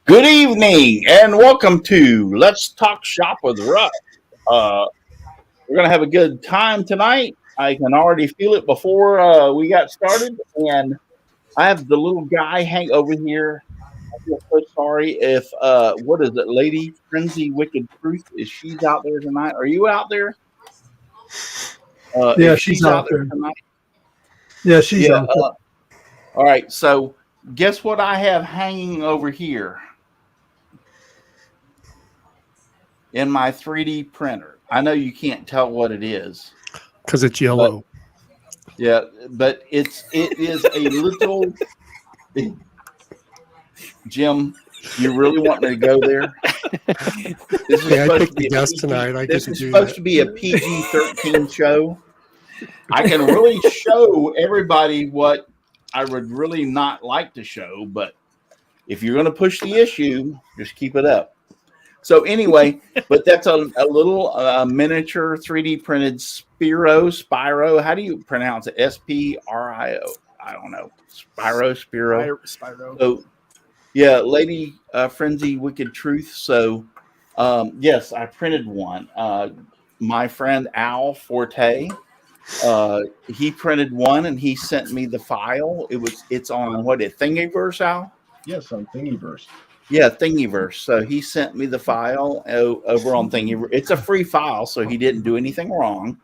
Good evening and welcome to Let's Talk Shop with Russ. We're going to have a good time tonight. I can already feel it before we got started. And I have the little guy hang over here. I feel so sorry if, what is it, Lady Frenzy Wicked Truth? Is she's out there tonight? Are you out there? Yeah, she's out there tonight. Yeah, she's out there. All right, so guess what I have hanging over here in my 3D printer. I know you can't tell what it is because it's yellow. But it is a little. Jim, you really want me to go there? This is I picked the guest tonight. This is supposed to be a PG-13 show. I can really show everybody what I would really not like to show, but if you're going to push the issue, just keep it up. So anyway, but that's a little miniature 3D printed Sphero. How do you pronounce it? S-P-R-I-O. I don't know. Sphero. So yeah, Lady Frenzy Wicked Truth. So yes, I printed one. My friend Al Forte, he printed one and he sent me the file. It's on Thingiverse, Al? Yes, on Thingiverse. Yeah, Thingiverse. So he sent me the file over on Thingiverse. It's a free file, so he didn't do anything wrong.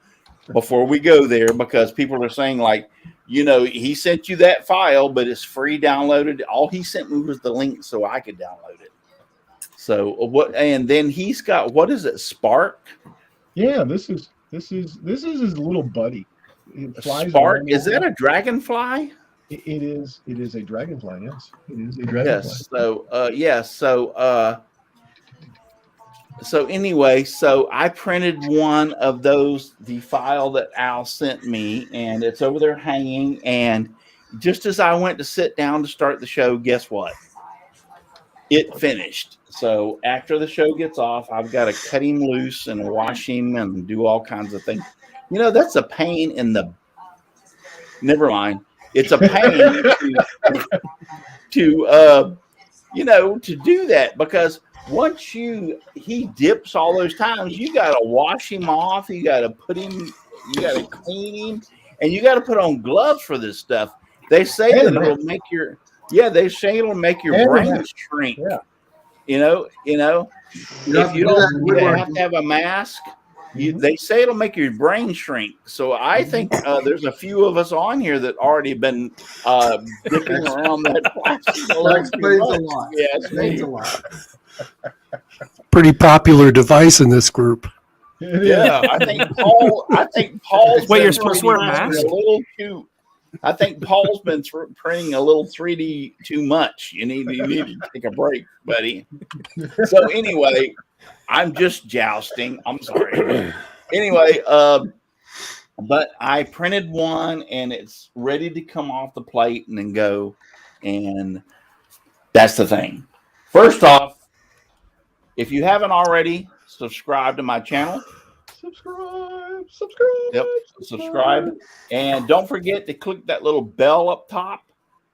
Before we go there, because people are saying like, he sent you that file, but it's free downloaded. All he sent me was the link so I could download it. So what? And then he's got, what is it? Spark? Yeah, this is his little buddy. Spark? Is that a dragonfly? It is a dragonfly. Yes, it is a dragonfly. Yes. So anyway, so I printed one of those, the file that Al sent me, and it's over there hanging. And just as I went to sit down to start the show, guess what? It finished. So after the show gets off, I've got to cut him loose and wash him and do all kinds of things. That's a pain in the. Never mind. It's a pain to do that, because once he dips all those times, you got to wash him off. You got to clean him, and you got to put on gloves for this stuff. They say that it'll make your brain shrink. Yeah. If you don't have to have a mask. They say it'll make your brain shrink. So I think there's a few of us on here that already been dipping around that plastic. That explains a lot. Yeah, it explains a lot. Pretty popular device in this group. Yeah, I think Paul's. Wait, you're supposed to wear masks? A little too. I think Paul's been printing a little 3D too much. You need to take a break, buddy. So anyway. I'm just jousting. I'm sorry. Anyway, but I printed one and it's ready to come off the plate and then go. And that's the thing. First off, if you haven't already, subscribe to my channel. Subscribe. And don't forget to click that little bell up top,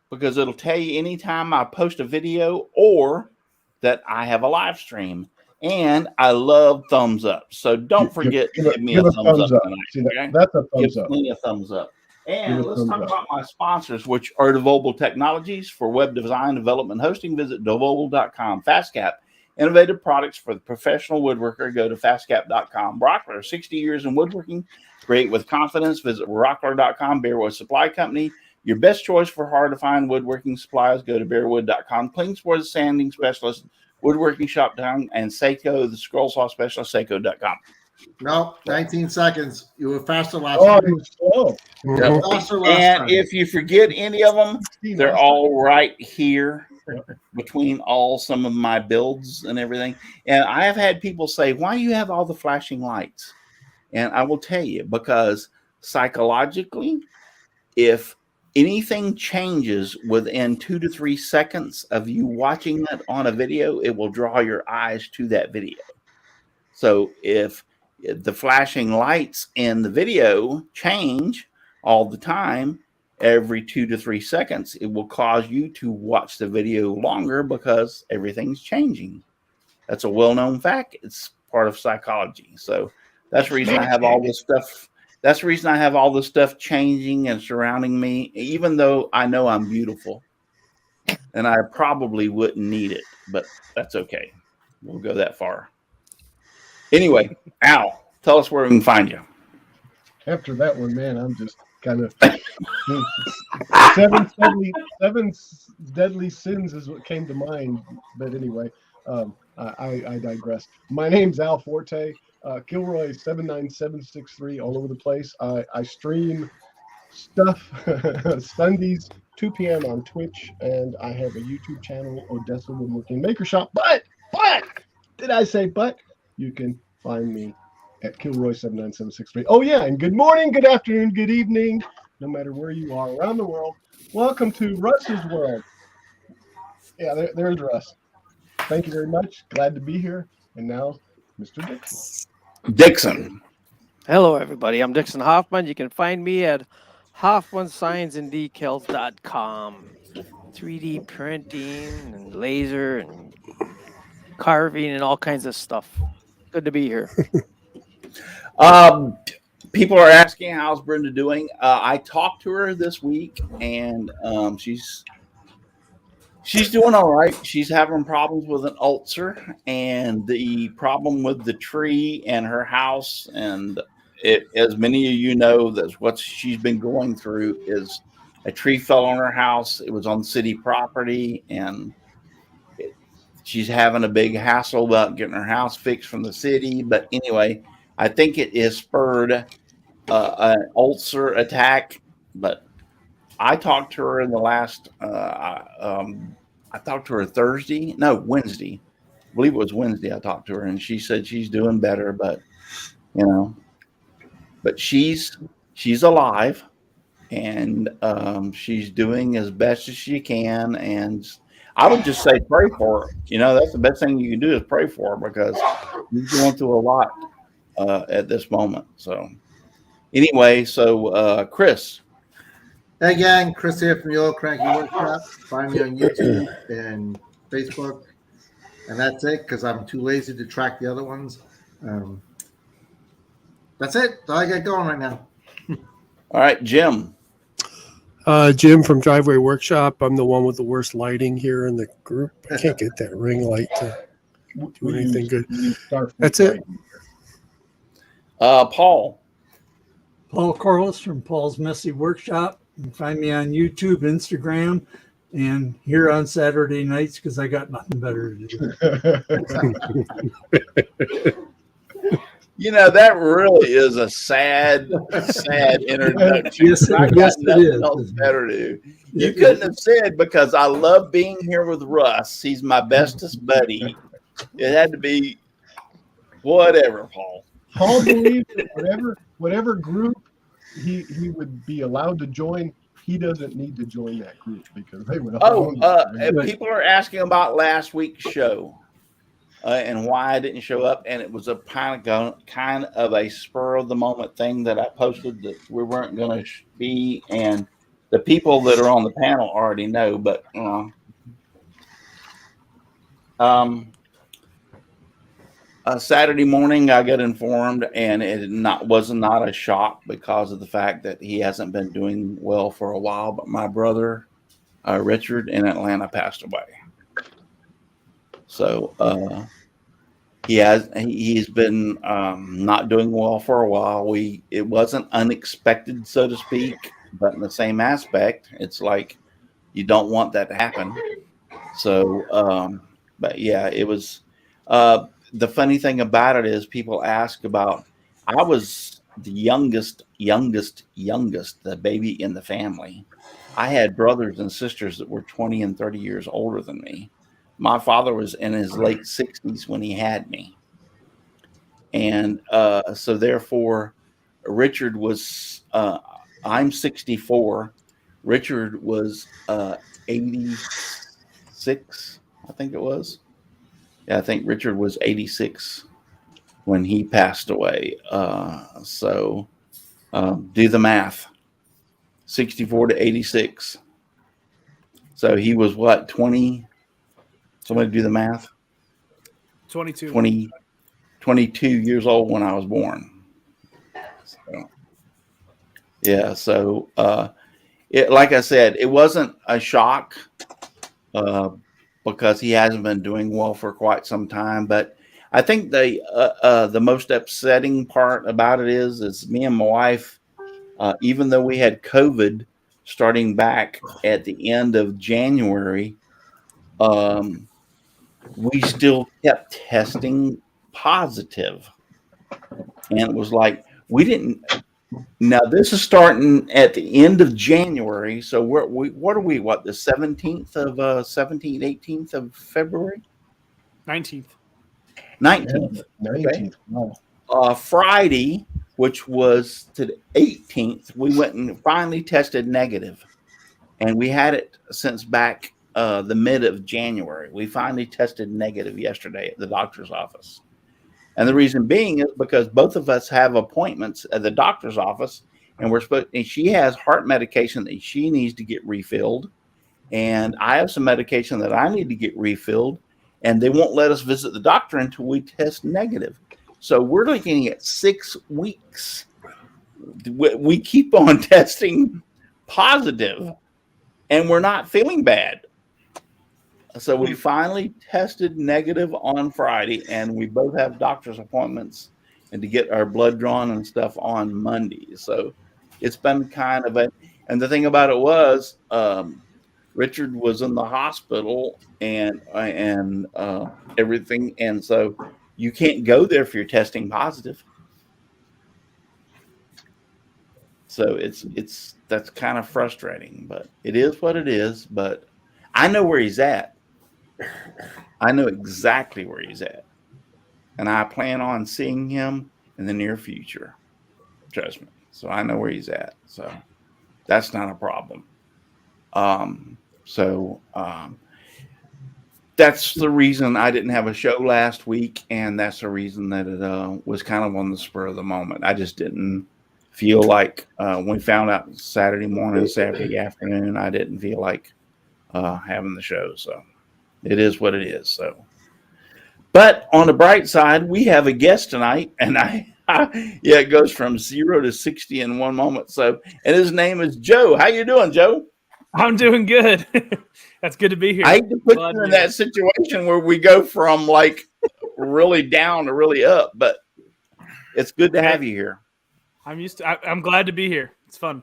because it'll tell you anytime I post a video or that I have a live stream. And I love thumbs up. So don't forget to give me a thumbs up tonight. Okay? That's a thumbs up. Give me a thumbs up. And let's talk about my sponsors, which are Devobel Technologies. For web design, development, hosting, visit devobel.com. FastCap, innovative products for the professional woodworker. Go to fastcap.com. Rockler, 60 years in woodworking. Create with confidence. Visit rockler.com. Bearwood Supply Company. Your best choice for hard-to-find woodworking supplies. Go to bearwood.com. Clean Sports Sanding Specialist. Woodworking Shop Down, and Seiko, the scroll saw specialist, Seiko.com. No, 19 seconds. You were faster last Oh, time. he was slow. Mhm. Faster last And time. if you forget any of them, they're all right here between some of my builds and everything. And I have had people say, why do you have all the flashing lights? And I will tell you, because psychologically, if anything changes within 2 to 3 seconds of you watching it on a video, it will draw your eyes to that video. So if the flashing lights in the video change all the time, every 2 to 3 seconds, it will cause you to watch the video longer because everything's changing. That's a well-known fact. It's part of psychology. So that's the reason I have all this stuff. That's the reason I have all this stuff changing and surrounding me, even though I know I'm beautiful and I probably wouldn't need it, but that's okay. We'll go that far. Anyway, Al, tell us where we can find you. After that one, man, I'm just kind of seven deadly sins is what came to mind. But anyway, I digress. My name's Al Forte, Kilroy 79763 all over the place. I stream stuff Sundays 2 p.m. on Twitch, and I have a YouTube channel, Odessa Woodworking Maker Shop. But did I say but? You can find me at Kilroy 79763. Oh yeah, and good morning, good afternoon, good evening, no matter where you are around the world. Welcome to Russ's World. Yeah, there's Russ. Thank you very much. Glad to be here. And now, Mr. Dixon. Dixon. Hello, everybody. I'm Dixon Hoffman. You can find me at HoffmanSignsAndDecals.com. 3D printing and laser and carving and all kinds of stuff. Good to be here. People are asking how's Brenda doing. I talked to her this week, and she's doing all right. She's having problems with an ulcer, and the problem with the tree and her house, and as many of you know, that's what she's been going through. Is a tree fell on her house. It was on city property, and she's having a big hassle about getting her house fixed from the city. But anyway, I think it is spurred an ulcer attack. But I talked to her in the last. I talked to her Wednesday. I believe it was Wednesday. I talked to her, and she said she's doing better. But but she's alive, and she's doing as best as she can. And I would just say pray for her. That's the best thing you can do is pray for her, because she's going through a lot at this moment. So anyway, Chris. Hey gang, Chris here from the Old Cranky Workshop. Find me on YouTube and Facebook. And that's it, because I'm too lazy to track the other ones. That's it. That's all I got going right now. All right, Jim. Jim from Driveway Workshop. I'm the one with the worst lighting here in the group. I can't get that ring light to do anything good. That's it. Paul. Paul Corliss from Paul's Messy Workshop. You can find me on YouTube, Instagram, and here on Saturday nights because I got nothing better to do. That really is a sad introduction. Yes, I got yes, nothing it is. else better to do. You couldn't have said, because I love being here with Russ. He's my bestest buddy. It had to be whatever, Paul. Paul believes that whatever group he would be allowed to join, he doesn't need to join that group because they would. People are asking about last week's show and why I didn't show up, and it was a kind of a spur of the moment thing that I posted that we weren't going to be, and the people that are on the panel already know, but Saturday morning, I got informed, and it was not a shock because of the fact that he hasn't been doing well for a while. But my brother, Richard, in Atlanta, passed away. So he's been not doing well for a while. It wasn't unexpected, so to speak, but in the same aspect, it's like you don't want that to happen. So, but yeah, it was. the funny thing about it is people ask about, I was the youngest, the baby in the family. I had brothers and sisters that were 20 and 30 years older than me. My father was in his late 60s when he had me. And so therefore, Richard was, I'm 64. Richard was 86, I think it was. Yeah, I think Richard was 86 when he passed away. So do the math. 64 to 86. So he was what, 20? Somebody do the math. 22. 22 years old when I was born. So, yeah. So it, like I said, it wasn't a shock because he hasn't been doing well for quite some time. But I think the most upsetting part about it is me and my wife, even though we had COVID starting back at the end of January, we still kept testing positive. And it was like, we didn't. Now, this is starting at the end of January. So what are we, the 17th of 18th of February? 19th. 19th. Yeah, 19th. Okay. Wow. Friday, which was to the 18th, we went and finally tested negative. And we had it since back the mid of January. We finally tested negative yesterday at the doctor's office. And the reason being is because both of us have appointments at the doctor's office, and and she has heart medication that she needs to get refilled. And I have some medication that I need to get refilled, and they won't let us visit the doctor until we test negative. So we're looking at 6 weeks. We keep on testing positive, and we're not feeling bad. So we finally tested negative on Friday, and we both have doctor's appointments and to get our blood drawn and stuff on Monday. So it's been kind of and the thing about it was, Richard was in the hospital and everything. And so you can't go there if you're testing positive. So that's kind of frustrating, but it is what it is. But I know where he's at. I know exactly where he's at. And I plan on seeing him in the near future. Trust me. So I know where he's at. So that's not a problem. That's the reason I didn't have a show last week. And that's the reason that it was kind of on the spur of the moment. I just didn't feel like when we found out Saturday morning, Saturday afternoon, I didn't feel like having the show. So it is what it is. So, but on the bright side, we have a guest tonight, and it goes from 0 to 60 in one moment. So, and his name is Joe. How you doing, Joe? I'm doing good. That's good to be here. I hate to put you in that situation where we go from like really down to really up, but it's good to have you here. I'm glad to be here. It's fun.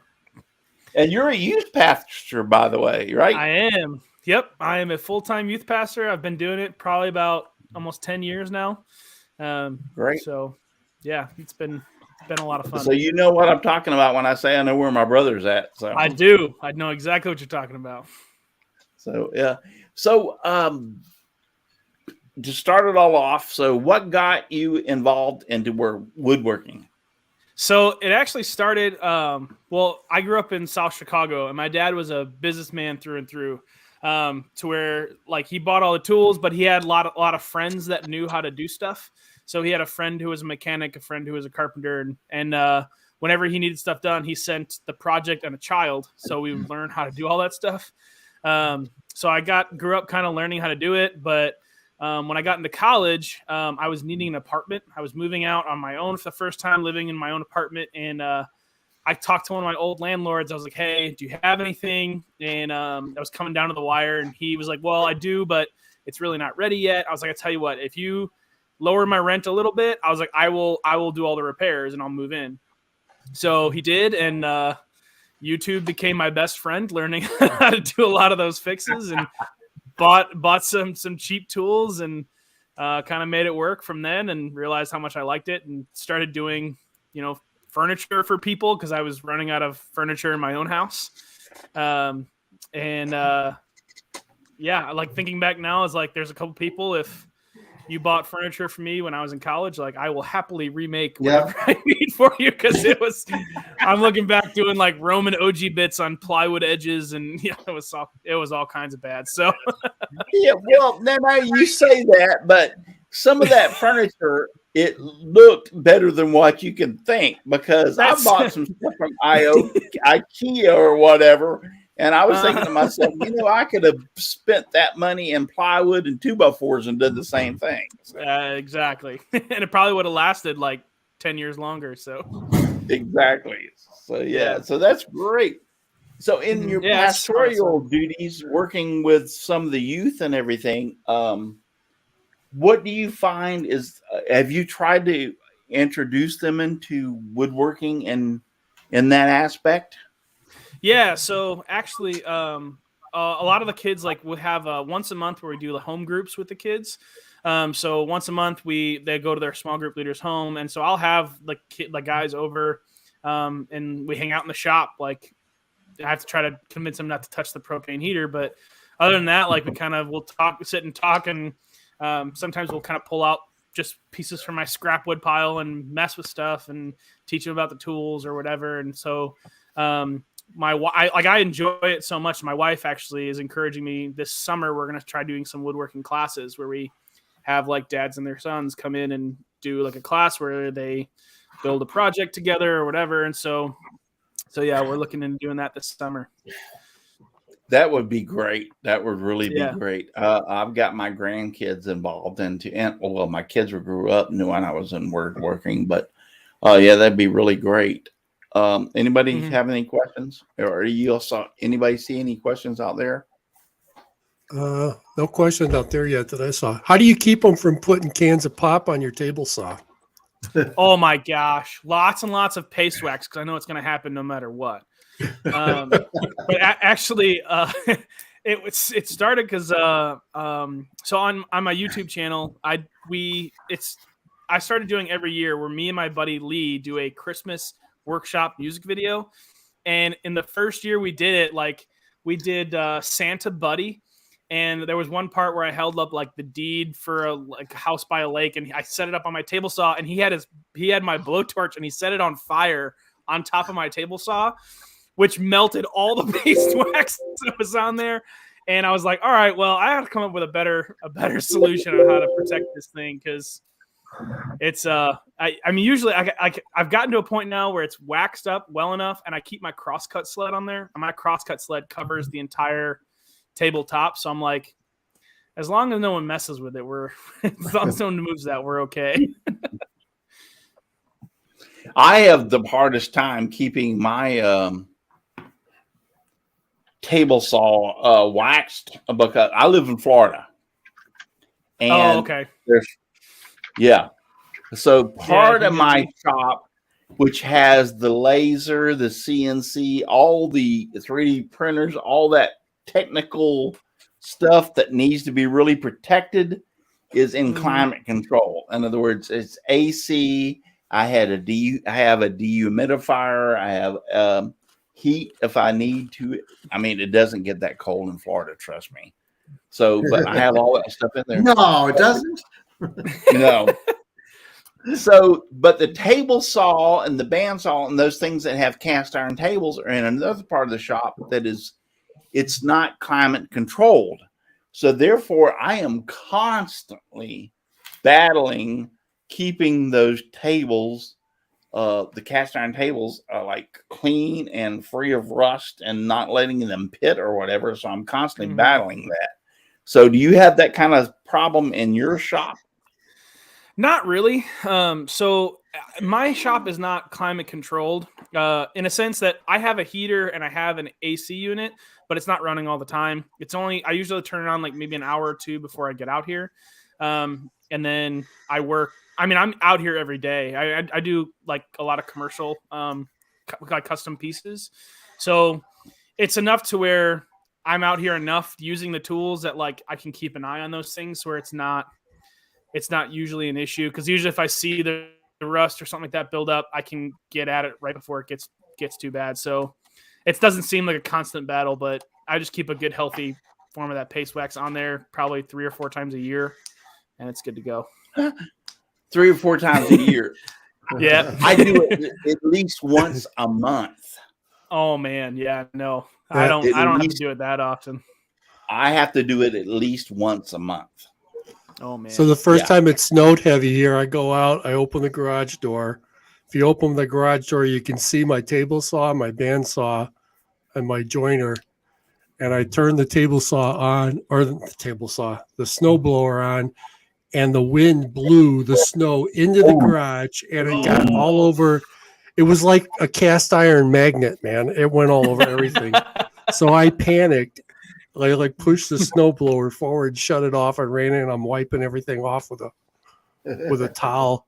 And you're a youth pastor, by the way, right? I am. Yep, I am a full-time youth pastor. I've been doing it probably about almost 10 years now. Great. So, yeah, it's been a lot of fun. So you know what I'm talking about when I say I know where my brother's at. So I do. I know exactly what you're talking about. So yeah. So to start it all off, so what got you involved into woodworking? So it actually started. Well, I grew up in South Chicago, and my dad was a businessman through and through. To where like he bought all the tools, but he had a lot of friends that knew how to do stuff. So he had a friend who was a mechanic, a friend who was a carpenter, and whenever he needed stuff done, he sent the project and a child. So we would learn how to do all that stuff. So I grew up kind of learning how to do it. But when I got into college, I was needing an apartment. I was moving out on my own for the first time, living in my own apartment, and I talked to one of my old landlords. I was like, hey, do you have anything? And I was coming down to the wire, and he was like, well, I do, but it's really not ready yet. I was like, I tell you what, if you lower my rent a little bit, I was like, I will do all the repairs and I'll move in. So he did, and YouTube became my best friend, learning how to do a lot of those fixes, and bought some cheap tools and kind of made it work from then, and realized how much I liked it, and started doing, furniture for people because I was running out of furniture in my own house. Yeah, like thinking back now is like there's a couple people, if you bought furniture for me when I was in college, like I will happily remake whatever I need for you, because I'm looking back doing like Roman OG bits on plywood edges, and it was all kinds of bad. So Yeah, well, now you say that, but some of that furniture, it looked better than what you can think, because I bought some stuff from IKEA or whatever, and I was thinking to myself, I could have spent that money in plywood and 2x4s and did the same thing. Exactly. And it probably would have lasted like 10 years longer. So exactly. So so that's great. So in your pastoral duties, working with some of the youth and everything, what do you find is, have you tried to introduce them into woodworking and in that aspect? Yeah. So actually, a lot of the kids we have once a month where we do the home groups with the kids. So once a month they go to their small group leader's home, and so I'll have the guys over, and we hang out in the shop. Like I have to try to convince them not to touch the propane heater, but other than that, like we'll sit and talk, and sometimes we'll kind of pull out just pieces from my scrap wood pile and mess with stuff and teach them about the tools or whatever. And so I enjoy it so much. My wife actually is encouraging me this summer. We're going to try doing some woodworking classes where we have like dads and their sons come in and do like a class where they build a project together or whatever. And so yeah, we're looking into doing that this summer. That would be great. That would really be great. I've got my grandkids involved my kids grew up when I was in woodworking, but that'd be really great. Anybody have any questions, or anybody see any questions out there? No questions out there yet that I saw. How do you keep them from putting cans of pop on your table saw? Oh my gosh, lots and lots of paste wax, because I know it's going to happen no matter what. But actually, it started because so on my YouTube channel, I started doing every year where me and my buddy Lee do a Christmas workshop music video, and in the first year we did it, we did Santa Buddy. And there was one part where I held up like the deed for a house by a lake, and I set it up on my table saw, and he had my blowtorch, and he set it on fire on top of my table saw, which melted all the paste wax that was on there. And I was like, all right, well, I have to come up with a better solution on how to protect this thing, because it's usually I've gotten to a point now where it's waxed up well enough, and I keep my crosscut sled on there, and my crosscut sled covers the entire tabletop, so I'm like, as long as no one messes with it, as long as no one moves that, we're okay. I have the hardest time keeping my table saw waxed, because I live in Florida, and so part of my shop, which has the laser, the CNC, all the 3D printers, all that technical stuff that needs to be really protected, is in climate control. In other words, it's AC. I have a dehumidifier. I have heat if I need to. I mean, it doesn't get that cold in Florida, trust me. So, but I have all that stuff in there. No, it doesn't. No. So, but the table saw and the bandsaw and those things that have cast iron tables are in another part of the shop that it's not climate controlled. So therefore, I am constantly battling keeping those tables, the cast iron tables, clean and free of rust and not letting them pit or whatever. So I'm constantly battling that. So do you have that kind of problem in your shop? Not really. So my shop is not climate controlled in a sense that I have a heater and I have an AC unit, but it's not running all the time. I usually turn it on like maybe an hour or two before I get out here. And then I work. I mean, I'm out here every day. I do like a lot of commercial, like custom pieces. So it's enough to where I'm out here enough using the tools that like I can keep an eye on those things where it's not it's not usually an issue, because usually if I see the rust or something like that build up, I can get at it right before it gets too bad. So it doesn't seem like a constant battle, but I just keep a good healthy form of that paste wax on there probably 3 or 4 times a year, and it's good to go. 3 or 4 times a year. Yeah. I do it at least once a month. Oh man, yeah, no. I don't have to do it that often. I have to do it at least once a month. Oh man. So the first time it snowed heavy here, I go out, I open the garage door. If you open the garage door, you can see my table saw, my bandsaw, and my joiner. And I turn the table saw on, or the snowblower on, and the wind blew the snow into the garage, and it got all over. It was like a cast iron magnet, man. It went all over everything. So I panicked. I like pushed the snowblower forward, shut it off, and ran in. I'm wiping everything off with a towel.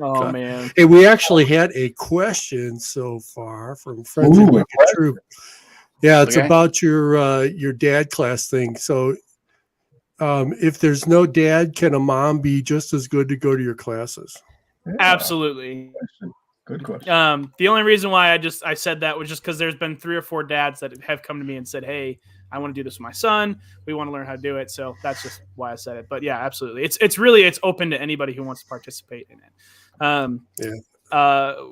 Oh man. Hey, we actually had a question so far from Friends of Wicked True. Yeah, it's about your dad class thing. So if there's no dad, can a mom be just as good to go to your classes? Yeah. Absolutely. Good question. The only reason why I said that was just because there's been 3 or 4 dads that have come to me and said, "Hey, I want to do this with my son. We want to learn how to do it." So that's just why I said it. But yeah, absolutely. It's open to anybody who wants to participate in it.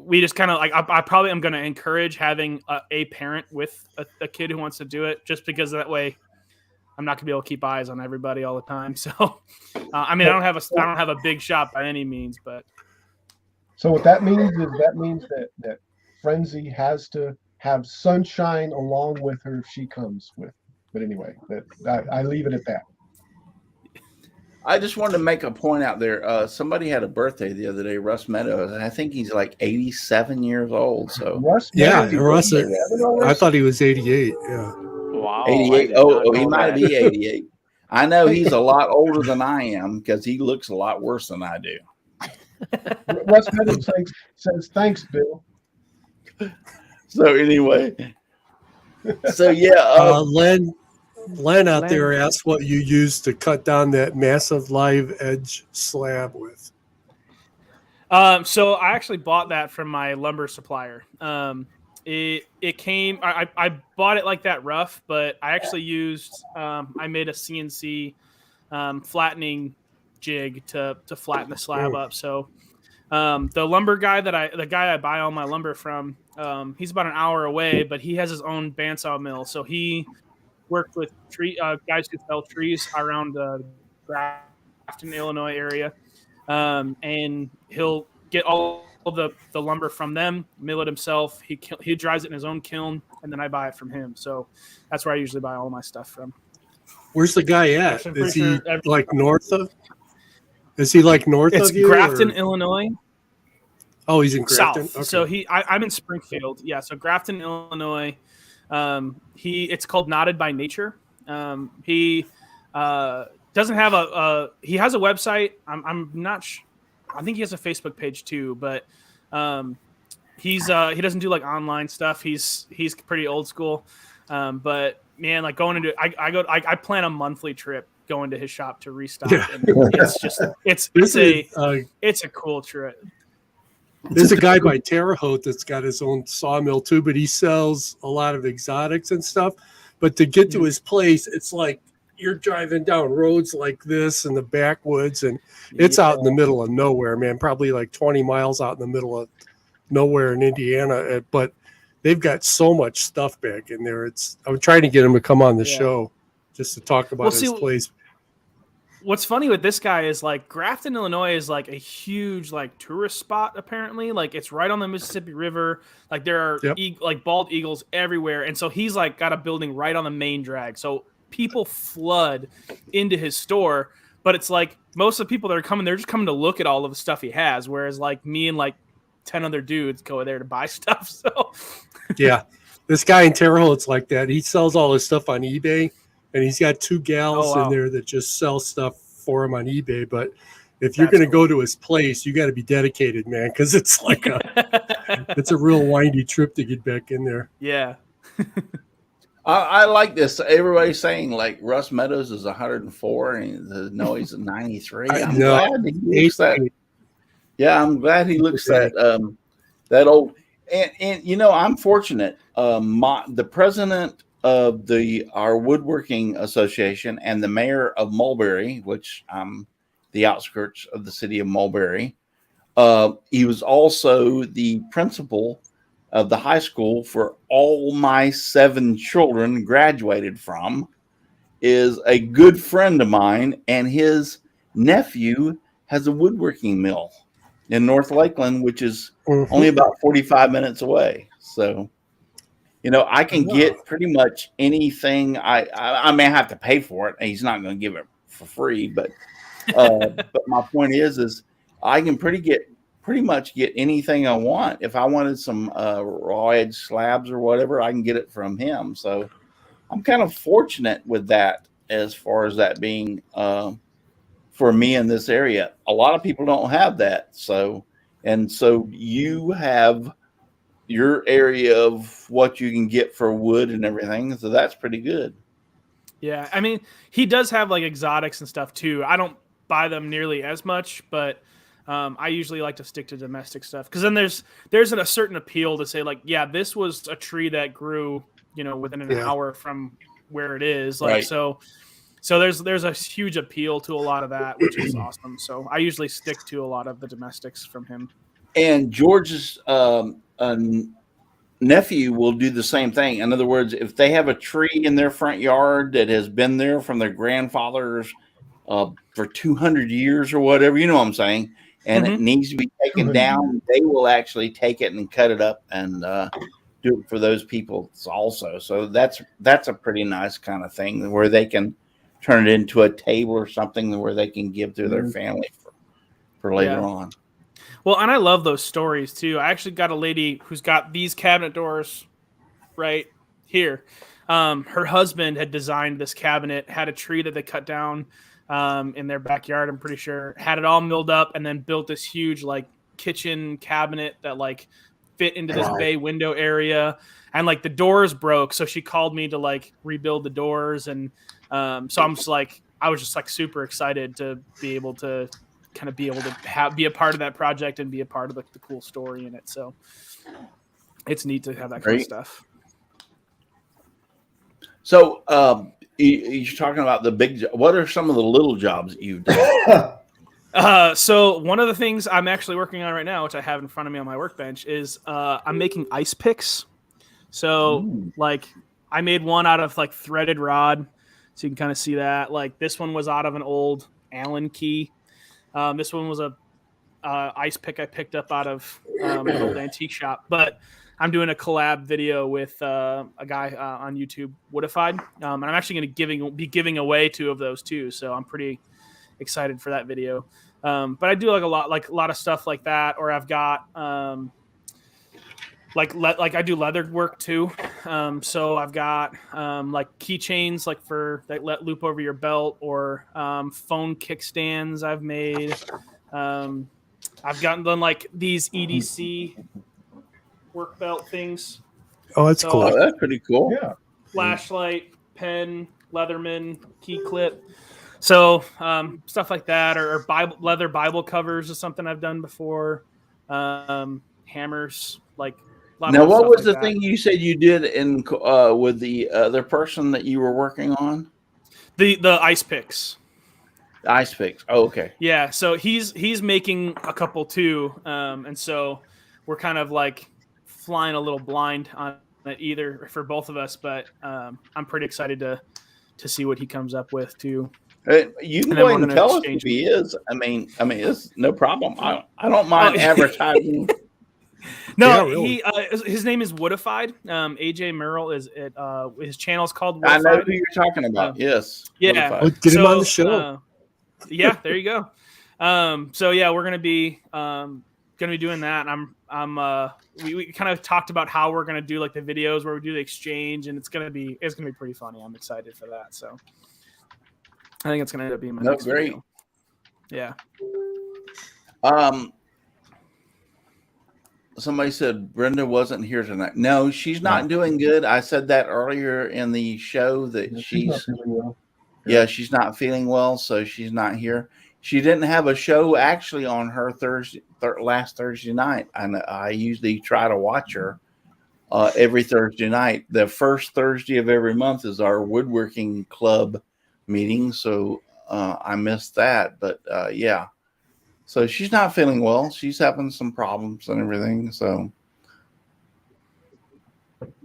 We just kind of like, I probably am going to encourage having a parent with a kid who wants to do it, just because that way I'm not gonna be able to keep eyes on everybody all the time. So, I mean, I don't have a big shop by any means, but. So what that means is that Frenzy has to have sunshine along with her if she comes with. But anyway, I leave it at that. I just wanted to make a point out there. Somebody had a birthday the other day, Russ Meadows, and I think he's like 87 years old. So Russ, Russ. I thought he was 88. Yeah. Wow. 88. Oh, he might be 88. I know he's a lot older than I am because he looks a lot worse than I do. Russ Meadows says thanks, Bill. So anyway, so yeah, Len out there asked what you used to cut down that massive live edge slab with. So I actually bought that from my lumber supplier. It came. I bought it like that rough, but I actually used. I made a CNC flattening jig to flatten the slab up. So the lumber guy the guy I buy all my lumber from, he's about an hour away, but he has his own bandsaw mill. So he worked with guys who fell trees around the Grafton, Illinois area, and he'll get all of the lumber from them, mill it himself. He dries it in his own kiln, and then I buy it from him. So that's where I usually buy all my stuff from. Where's the guy at? Is he like north of? Is he like north it's of you? Grafton, Illinois. Oh, he's in Grafton. South. Okay. So I'm in Springfield. Yeah. So Grafton, Illinois. It's called Knotted by Nature. He doesn't have he has a website. I'm not sure. I think he has a Facebook page too, but he doesn't do like online stuff. He's pretty old school. But man, like going into I plan a monthly trip going to his shop to restock. Yeah. And it's a cool trip. There's a guy by Terre Haute that's got his own sawmill too, but he sells a lot of exotics and stuff. But to get to his place, it's like you're driving down roads like this in the backwoods, and it's out in the middle of nowhere, man. Probably like 20 miles out in the middle of nowhere in Indiana. But they've got so much stuff back in there. I'm trying to get him to come on the show just to talk about his place. What's funny with this guy is like Grafton, Illinois is like a huge like tourist spot. Apparently, like it's right on the Mississippi River. Like there are like bald eagles everywhere, and so he's like got a building right on the main drag. So people flood into his store, but it's like most of the people that are coming, they're just coming to look at all of the stuff he has. Whereas like me and like 10 other dudes go there to buy stuff. So yeah, this guy in Terre Haute's like that. He sells all his stuff on eBay. And he's got 2 gals in there that just sell stuff for him on eBay. But if you're going to go to his place, you got to be dedicated, man, because it's like it's a real windy trip to get back in there. Yeah. I like this. Everybody's saying like Russ Meadows is 104 and the noise is 93. I'm No, glad he looks that. 88 Yeah, I'm glad he looks today. that old. And you know, I'm fortunate. The president of our woodworking association and the mayor of Mulberry, which I'm the outskirts of the city of Mulberry. He was also the principal of the high school for all my 7 children graduated from, is a good friend of mine, and his nephew has a woodworking mill in North Lakeland, which is only about 45 minutes away. So, you know, I can get pretty much anything. I may have to pay for it, and he's not going to give it for free. But my point is I can pretty much get anything I want. If I wanted some raw edge slabs or whatever, I can get it from him. So I'm kind of fortunate with that as far as that being for me in this area. A lot of people don't have that. So you have your area of what you can get for wood and everything. So that's pretty good. Yeah, I mean, he does have like exotics and stuff too. I don't buy them nearly as much, but I usually like to stick to domestic stuff because then there's a certain appeal to say like, yeah, this was a tree that grew, you know, within an hour from where it is. Like, Right. so there's a huge appeal to a lot of that, which is awesome. So I usually stick to a lot of the domestics from him. And George's nephew will do the same thing. In other words, if they have a tree in their front yard that has been there from their grandfathers for 200 years or whatever, you know what I'm saying, and it needs to be taken down, they will actually take it and cut it up and do it for those people also. So that's a pretty nice kind of thing where they can turn it into a table or something where they can give to their family for later on. Well, and I love those stories too. I actually got a lady who's got these cabinet doors right here. Her husband had designed this cabinet, had a tree that they cut down in their backyard, I'm pretty sure, had it all milled up, and then built this huge like kitchen cabinet that like fit into this bay window area. And like the doors broke, so she called me to like rebuild the doors. And so I'm just like, I was just like super excited to be able to kind of be able to be a part of that project and be a part of the cool story in it. So it's neat to have that kind of stuff. So you're talking about the big. What are some of the little jobs that you've done? So one of the things I'm actually working on right now, which I have in front of me on my workbench, is I'm making ice picks. So like I made one out of like threaded rod, so you can kind of see that. Like this one was out of an old Allen key. This one was a ice pick I picked up out of an old antique shop. But I'm doing a collab video with a guy on YouTube, Woodified, and I'm actually going to be giving away 2 of those too. So I'm pretty excited for that video. But I do like a lot of stuff like that, or I've got like I do leather work too. So I've got like keychains like for that let loop over your belt, or phone kickstands I've made. I've gotten done like these EDC work belt things. Oh, that's cool. Oh, that's pretty cool. Yeah. Flashlight, pen, Leatherman, key clip. So stuff like that, or leather Bible covers is something I've done before. Hammers, like. Now, what was the thing you said you did in with the other person that you were working on? The ice picks. The ice picks. Oh, okay. Yeah. So he's making a couple too, and so we're kind of like flying a little blind on it either for both of us. But I'm pretty excited to see what he comes up with too. You can go ahead and tell us who he is. I mean, it's no problem. I don't mind advertising. No, yeah, really. His name is Woodified. AJ Merrill is it. His channel is called Woodified. I know who you're talking about. Yes. Yeah. Well, get him on the show. Yeah, there you go. So yeah, we're gonna be doing that. And we kind of talked about how we're gonna do like the videos where we do the exchange, and it's gonna be pretty funny. I'm excited for that. So I think it's gonna end up being my next video. Yeah. somebody said Brenda wasn't here tonight. No, she's not doing good. I said that earlier in the show that She's not feeling well. yeah, she's not feeling well, so she's not here. She didn't have a show actually on her last Thursday night, and I usually try to watch her every Thursday night. The first Thursday of every month is our woodworking club meeting, so I missed that. But yeah, so she's not feeling well. She's having some problems and everything. So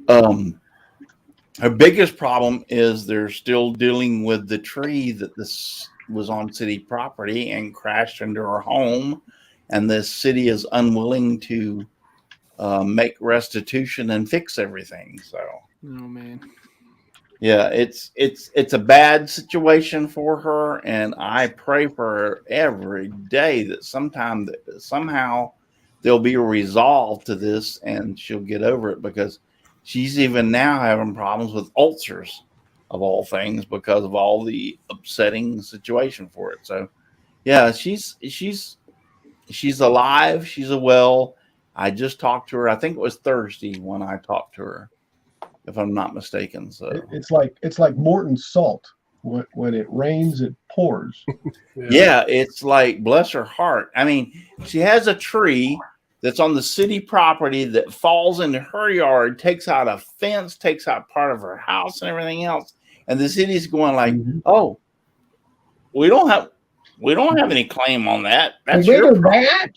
her biggest problem is they're still dealing with the tree that this was on city property and crashed into her home, and the city is unwilling to make restitution and fix everything. So, Oh man, yeah, it's a bad situation for her, and I pray for her every day that somehow there'll be a resolve to this and she'll get over it, because she's even now having problems with ulcers of all things because of all the upsetting situation for it. So yeah, she's alive. She's well. I just talked to her. I think it was Thursday when I talked to her, if I'm not mistaken. So It's like Morton's salt. When it rains, it pours. yeah, it's like, bless her heart. I mean, she has a tree that's on the city property that falls into her yard, takes out a fence, takes out part of her house and everything else. And the city's going like, oh, we don't have any claim on that. That's your bad.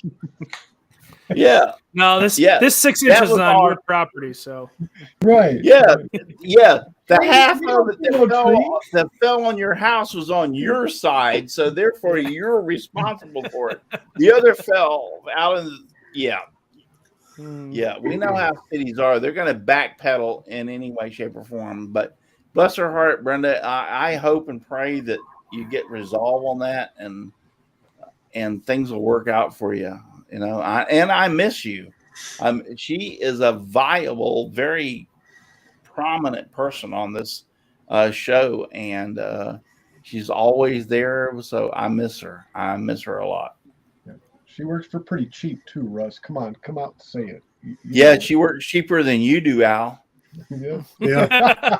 Yeah. no, this 6 inches that is was on our- your property, so Right. Yeah. Yeah. The Hey, half you of it don't that fell on your house was on your side. So therefore you're responsible for it. The other fell out in the, yeah. Yeah, we know how cities are. They're going to backpedal in any way, shape, or form. But bless her heart, Brenda. I hope and pray that you get resolve on that, and things will work out for you. You know, I miss you. She is a viable, very prominent person on this show, and she's always there. So I miss her. I miss her a lot. She works for pretty cheap too, Russ. Come on, come out and say it. You Yeah, know she works cheaper than you do, Al. it. Yeah.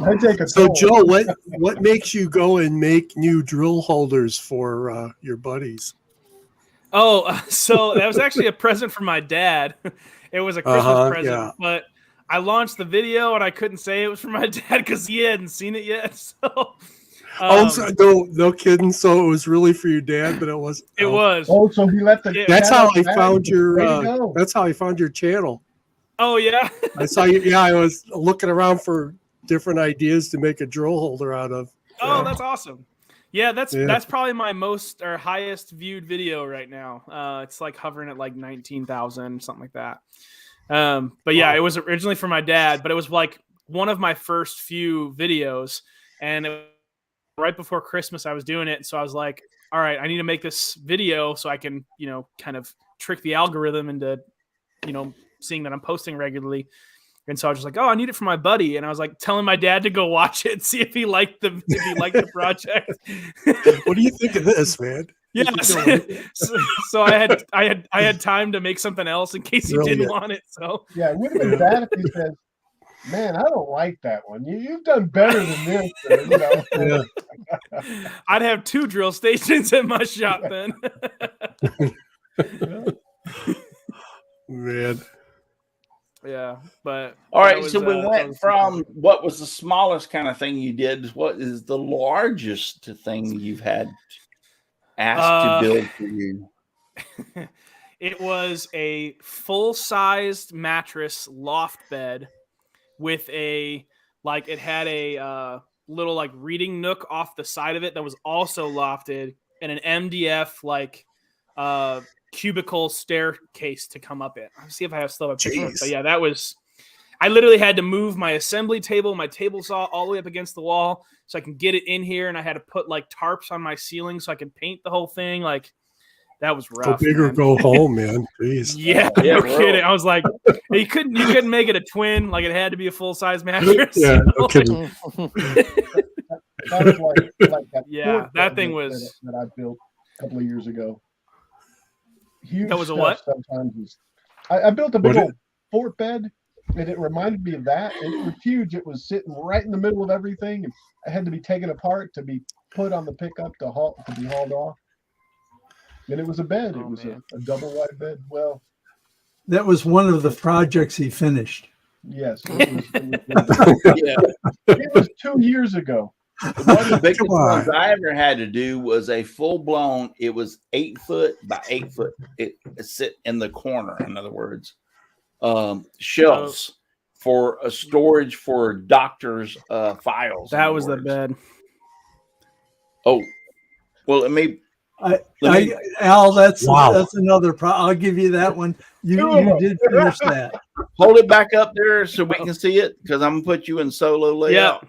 I take a So, toll. Joe, what makes you go and make new drill holders for your buddies? Oh, so that was actually a present from my dad. It was a Christmas present, yeah. but I launched the video and I couldn't say it was from my dad because he hadn't seen it yet. So, No kidding. So it was really for your dad, but it wasn't. it was. Oh, so he let the. Yeah. That's cat how out I the bag. found your. Way to go. That's how I found your channel. Oh yeah. I saw you. Yeah, I was looking around for different ideas to make a drill holder out of. Oh, that's awesome. Yeah, that's Yeah. probably my most or highest viewed video right now. It's like hovering at like 19,000, something like that. But yeah, it was originally for my dad, but it was like one of my first few videos, and right before Christmas I was doing it, so I was like, all right, I need to make this video so I can, kind of trick the algorithm into, seeing that I'm posting regularly. And so I was just like, oh, I need it for my buddy. And I was like telling my dad to go watch it and see if he liked the project. What do you think of this, man? Yeah. So I had time to make something else in case he didn't Brilliant. want it. So Yeah, it would have been bad if he said, "Man, I don't like that one. You've done better than this." Yeah. I'd have 2 drill stations in my shop then. Man. Yeah, but All right, that was, so we that went was- from what was the smallest kind of thing you did. What is the largest thing you've had asked to build for you? It was a full-sized mattress loft bed with it had a little like reading nook off the side of it that was also lofted, and an MDF cubicle staircase to come up it. I'll see if I still have a picture of it. But yeah, I literally had to move my assembly table, my table saw all the way up against the wall so I can get it in here, and I had to put like tarps on my ceiling so I could paint the whole thing. Like, that was Go rough. big or man. go home, man. Jeez. Yeah, Yeah, no really. kidding. I was like, you couldn't make it a twin. Like, it had to be a full-size mattress. Yeah, no kidding. That was like that Yeah, fort that thing was- that I built a couple of years ago. huge That was a stuff what? sometimes is I built a big What old fort bed, and it reminded me of that. And it was huge. It was sitting right in the middle of everything, and it had to be taken apart to be put on the pickup to be hauled off. And it was a bed. Oh, It was man. a double wide bed. Well, That was one of the projects he finished. yes, it was 2 years ago. One of the biggest Come on. ones I ever had to do was a full blown. It was 8 foot by 8 foot. It sit in the corner. In other words, shelves for a storage for doctors' files. in That other was the words. bed. Oh, well, it may. Al, that's Wow. another I'll give you that one. You did finish that. Hold it back up there so we can see it, because I'm gonna put you in solo layout.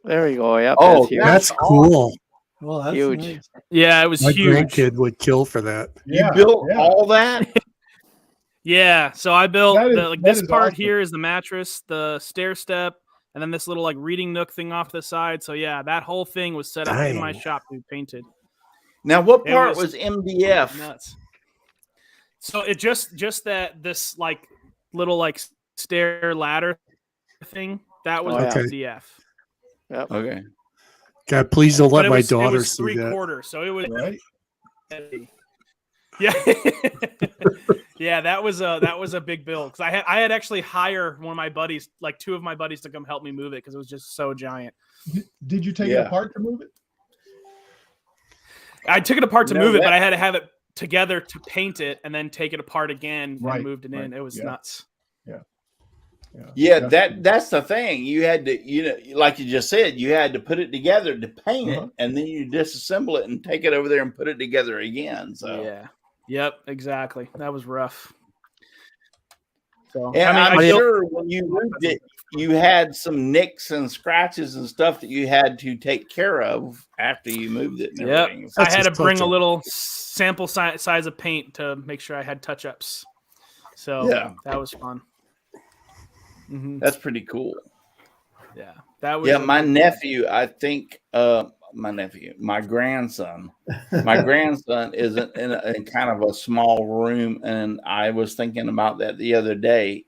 There you go. Yep. Oh, that's huge. That's cool. Well, that's Huge. nice. Yeah, it was My huge. grandkid would kill for that. You built all that? Yeah, so I built That is- the, like that this is part awesome. here is the mattress, the stair step, and then this little like reading nook thing off the side. So yeah, that whole thing was set up in my Dang. shop to be painted. Now, what It part was was MDF? Nuts. So it just that this like little like stair ladder thing that was Oh, yeah. Okay. MDF. Okay. God, please don't But let it my was, daughter it was see that. 3/4, so it was Right? yeah. Yeah, that was a big build because I had actually hired one of my buddies, like 2 of my buddies, to come help me move it because it was just so giant. Did you take it Yeah. apart to move it? I took it apart to No, move it, that- but I had to have it together to paint it and then take it apart again Right, and moved it in. right, It was yeah. nuts. Yeah, that's the thing. You had to, like you just said, you had to put it together to paint Uh-huh. it, and then you disassemble it and take it over there and put it together again. So, Yeah. Yep. Exactly. That was rough. So and I'm I built- sure when you moved it, you had some nicks and scratches and stuff that you had to take care of after you moved it. And Yep. everything. I That's had to just bring a touch-up. little sample size of paint to make sure I had touch ups. So Yeah. that was fun. Mhm. That's pretty cool. Yeah. That was Yeah, my nephew, I think, my grandson is in kind of a small room, and I was thinking about that the other day.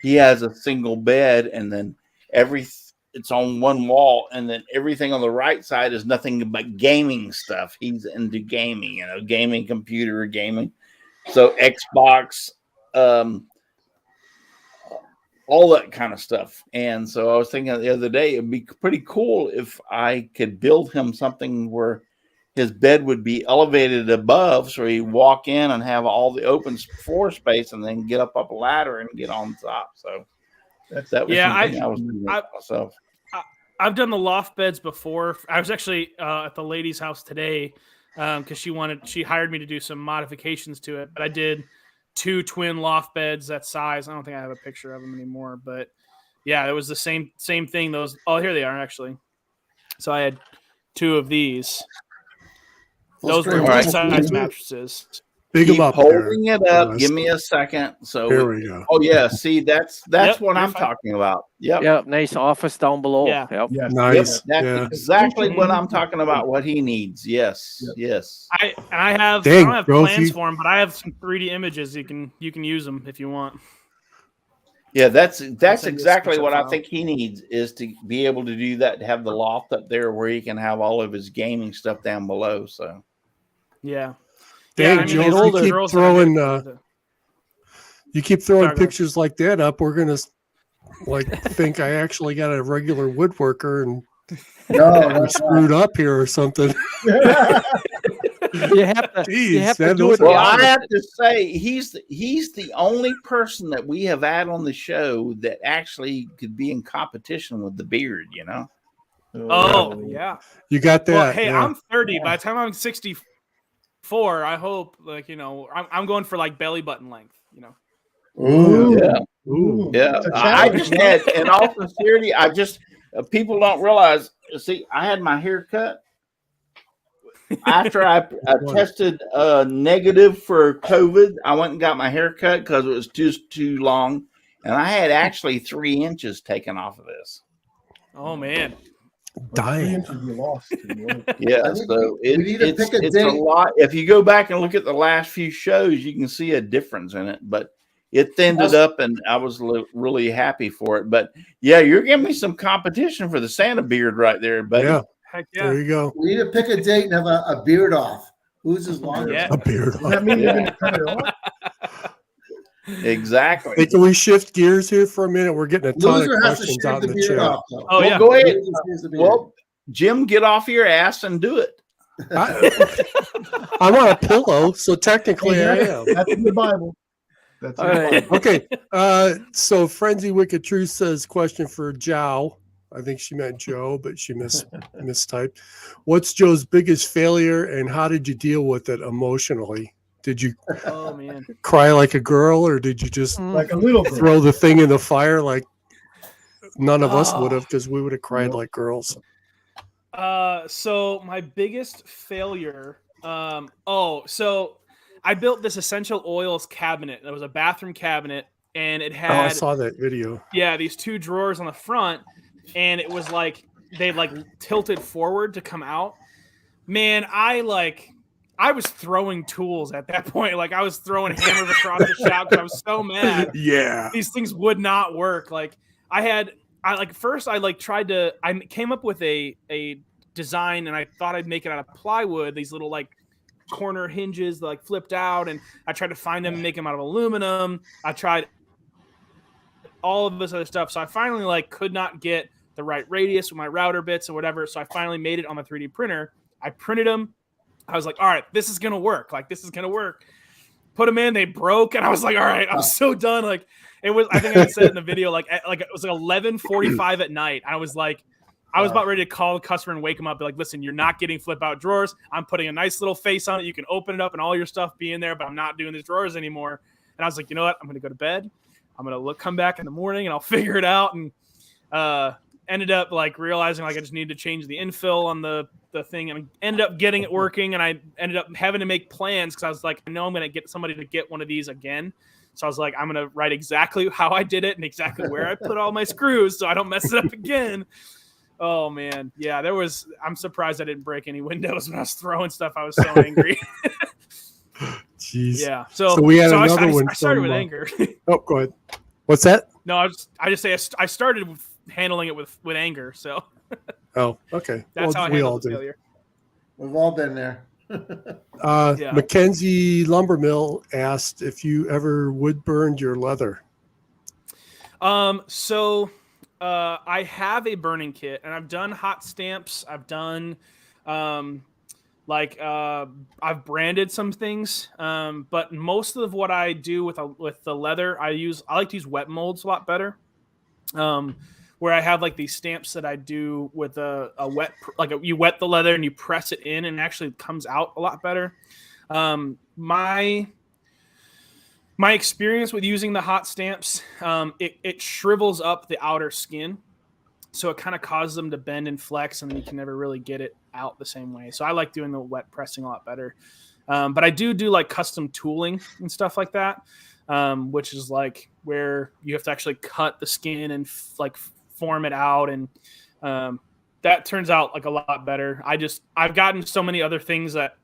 He has a single bed, and then it's on one wall, and then everything on the right side is nothing but gaming stuff. He's into gaming, gaming computer gaming, so Xbox, all that kind of stuff. And so I was thinking the other day, it'd be pretty cool if I could build him something where his bed would be elevated above, so he'd walk in and have all the open floor space, and then get up a ladder and get on top. So that was something I was doing myself. I've done the loft beds before. I was actually at the lady's house today because she hired me to do some modifications to it. But I did 2 twin loft beds that size. I don't think I have a picture of them anymore, but yeah, it was the same thing. Here they are actually. So I had 2 of these. Those were All right. size mattresses. Big Keep them up there. holding it up. Russ. Give me a second. So There we go. oh yeah, see that's Yep, what you're I'm fine. talking about. Yep. Yep. Nice office down below. Yeah. Yep. Yes. Nice. That's Yeah. exactly what I'm talking about. What he needs. Yes. Yes. I don't Dang, have bro, if plans you- for them, but I have some 3D images. You can use them if you want. Yeah, that's send you a exactly what I screenshot think he needs, is to be able to do that, to have the loft up there where he can have all of his gaming stuff down below. So Yeah. Dang, I mean, Joe, these if older you keep girls that are throwing good- you keep throwing Sorry, go ahead. pictures like that up, we're gonna think I actually got a regular woodworker and No, I'm that's not. screwed up here or something. You have to. You Jeez, have to that do was- it. well, the I honest- have to say he's the only person that we have had on the show that actually could be in competition with the beard. Oh, yeah. You got that. Well, hey, yeah. I'm 30. By the time I'm 64, I hope, I'm going for like belly button length, Ooh. Yeah. Ooh. Yeah, It's a I challenge, just had, in all sincerity, people don't realize. See, I had my hair cut after I tested negative for COVID. I went and got my hair cut because it was just too long, and I had actually 3 inches taken off of this. Oh man. 3 Dying. inches you lost. Yeah, I think so we need to it's pick a it's a date. lot. If you go back and look at the last few shows, you can see a difference in it. But it thinned it up, and I was really happy for it. But yeah, you're giving me some competition for the Santa beard right there, buddy. Yeah, Heck yeah. there you go. We need to pick a date and have a beard off. Who's his longest? Yeah. A beard. Does that mean you're going to cut it off? Exactly. Hey, can we shift gears here for a minute? We're getting a ton Loser of has to questions shave out the in the beard chat. off, though. Oh, Well, yeah. go ahead. Loser shaves the beard. Well, Jim, get off your ass and do it. I'm on a pillow, so technically I am. That's in the Bible. That's in All the right. Bible. Okay. So Frenzy Wicked Truth says question for Joe. I think she meant Joe, but she mistyped. What's Joe's biggest failure, and how did you deal with it emotionally? Did you Oh man. cry like a girl, or did you just Like a little girl. throw the thing in the fire like none of us Oh. would have, because we would have cried Nope. like girls? So my biggest failure. So I built this essential oils cabinet. That was a bathroom cabinet, and it Oh, I had saw that video. these 2 drawers on the front, and it was like they like tilted forward to come out. Man, I was throwing tools at that point. Like I was throwing hammers across the shop because I was so mad. Yeah. These things would not work. Like I came up with a design, and I thought I'd make it out of plywood, these little like corner hinges that like flipped out, and I tried to find them and make them out of aluminum. I tried all of this other stuff. So I finally like could not get the right radius with my router bits or whatever. So I finally made it on the 3D printer. I printed them. I was like, all right, this is going to work. Like, this is going to work. Put them in, they broke. And I was like, all right, I'm so done. Like it was, I think I said in the video, like it was like 11:45 at night. I was about ready to call the customer and wake them up. Be like, listen, you're not getting flip out drawers. I'm putting a nice little face on it. You can open it up and all your stuff be in there, but I'm not doing these drawers anymore. And I was like, you know what? I'm going to go to bed. I'm going to come back in the morning and I'll figure it out. And ended up like realizing like I just needed to change the infill on the thing, and ended up getting it working. And I ended up having to make plans because I was like, I know I'm going to get somebody to get one of these again. So I was like, I'm going to write exactly how I did it and exactly where I put all my screws so I don't mess it up again. Oh man. Yeah, I'm surprised I didn't break any windows when I was throwing stuff. I was so angry. Jeez. Yeah. So we had another I one started from, with anger. Oh, go ahead. What's that? No, I just say I started with handling it with anger. So Oh, okay. that's how I we all handled the do. failure. We've all been there. Yeah. Mackenzie Lumbermill asked if you ever wood burned your leather. So I have a burning kit, and I've done hot stamps. I've done I've branded some things. But most of what I do with the leather, I like to use wet molds a lot better. Where I have like these stamps that I do with a wet, you wet the leather and you press it in, and it actually comes out a lot better. My experience with using the hot stamps, it shrivels up the outer skin. So it kind of causes them to bend and flex, and you can never really get it out the same way. So I like doing the wet pressing a lot better. But I do like custom tooling and stuff like that, which is like where you have to actually cut the skin and form it out. And that turns out like a lot better. I've gotten so many other things that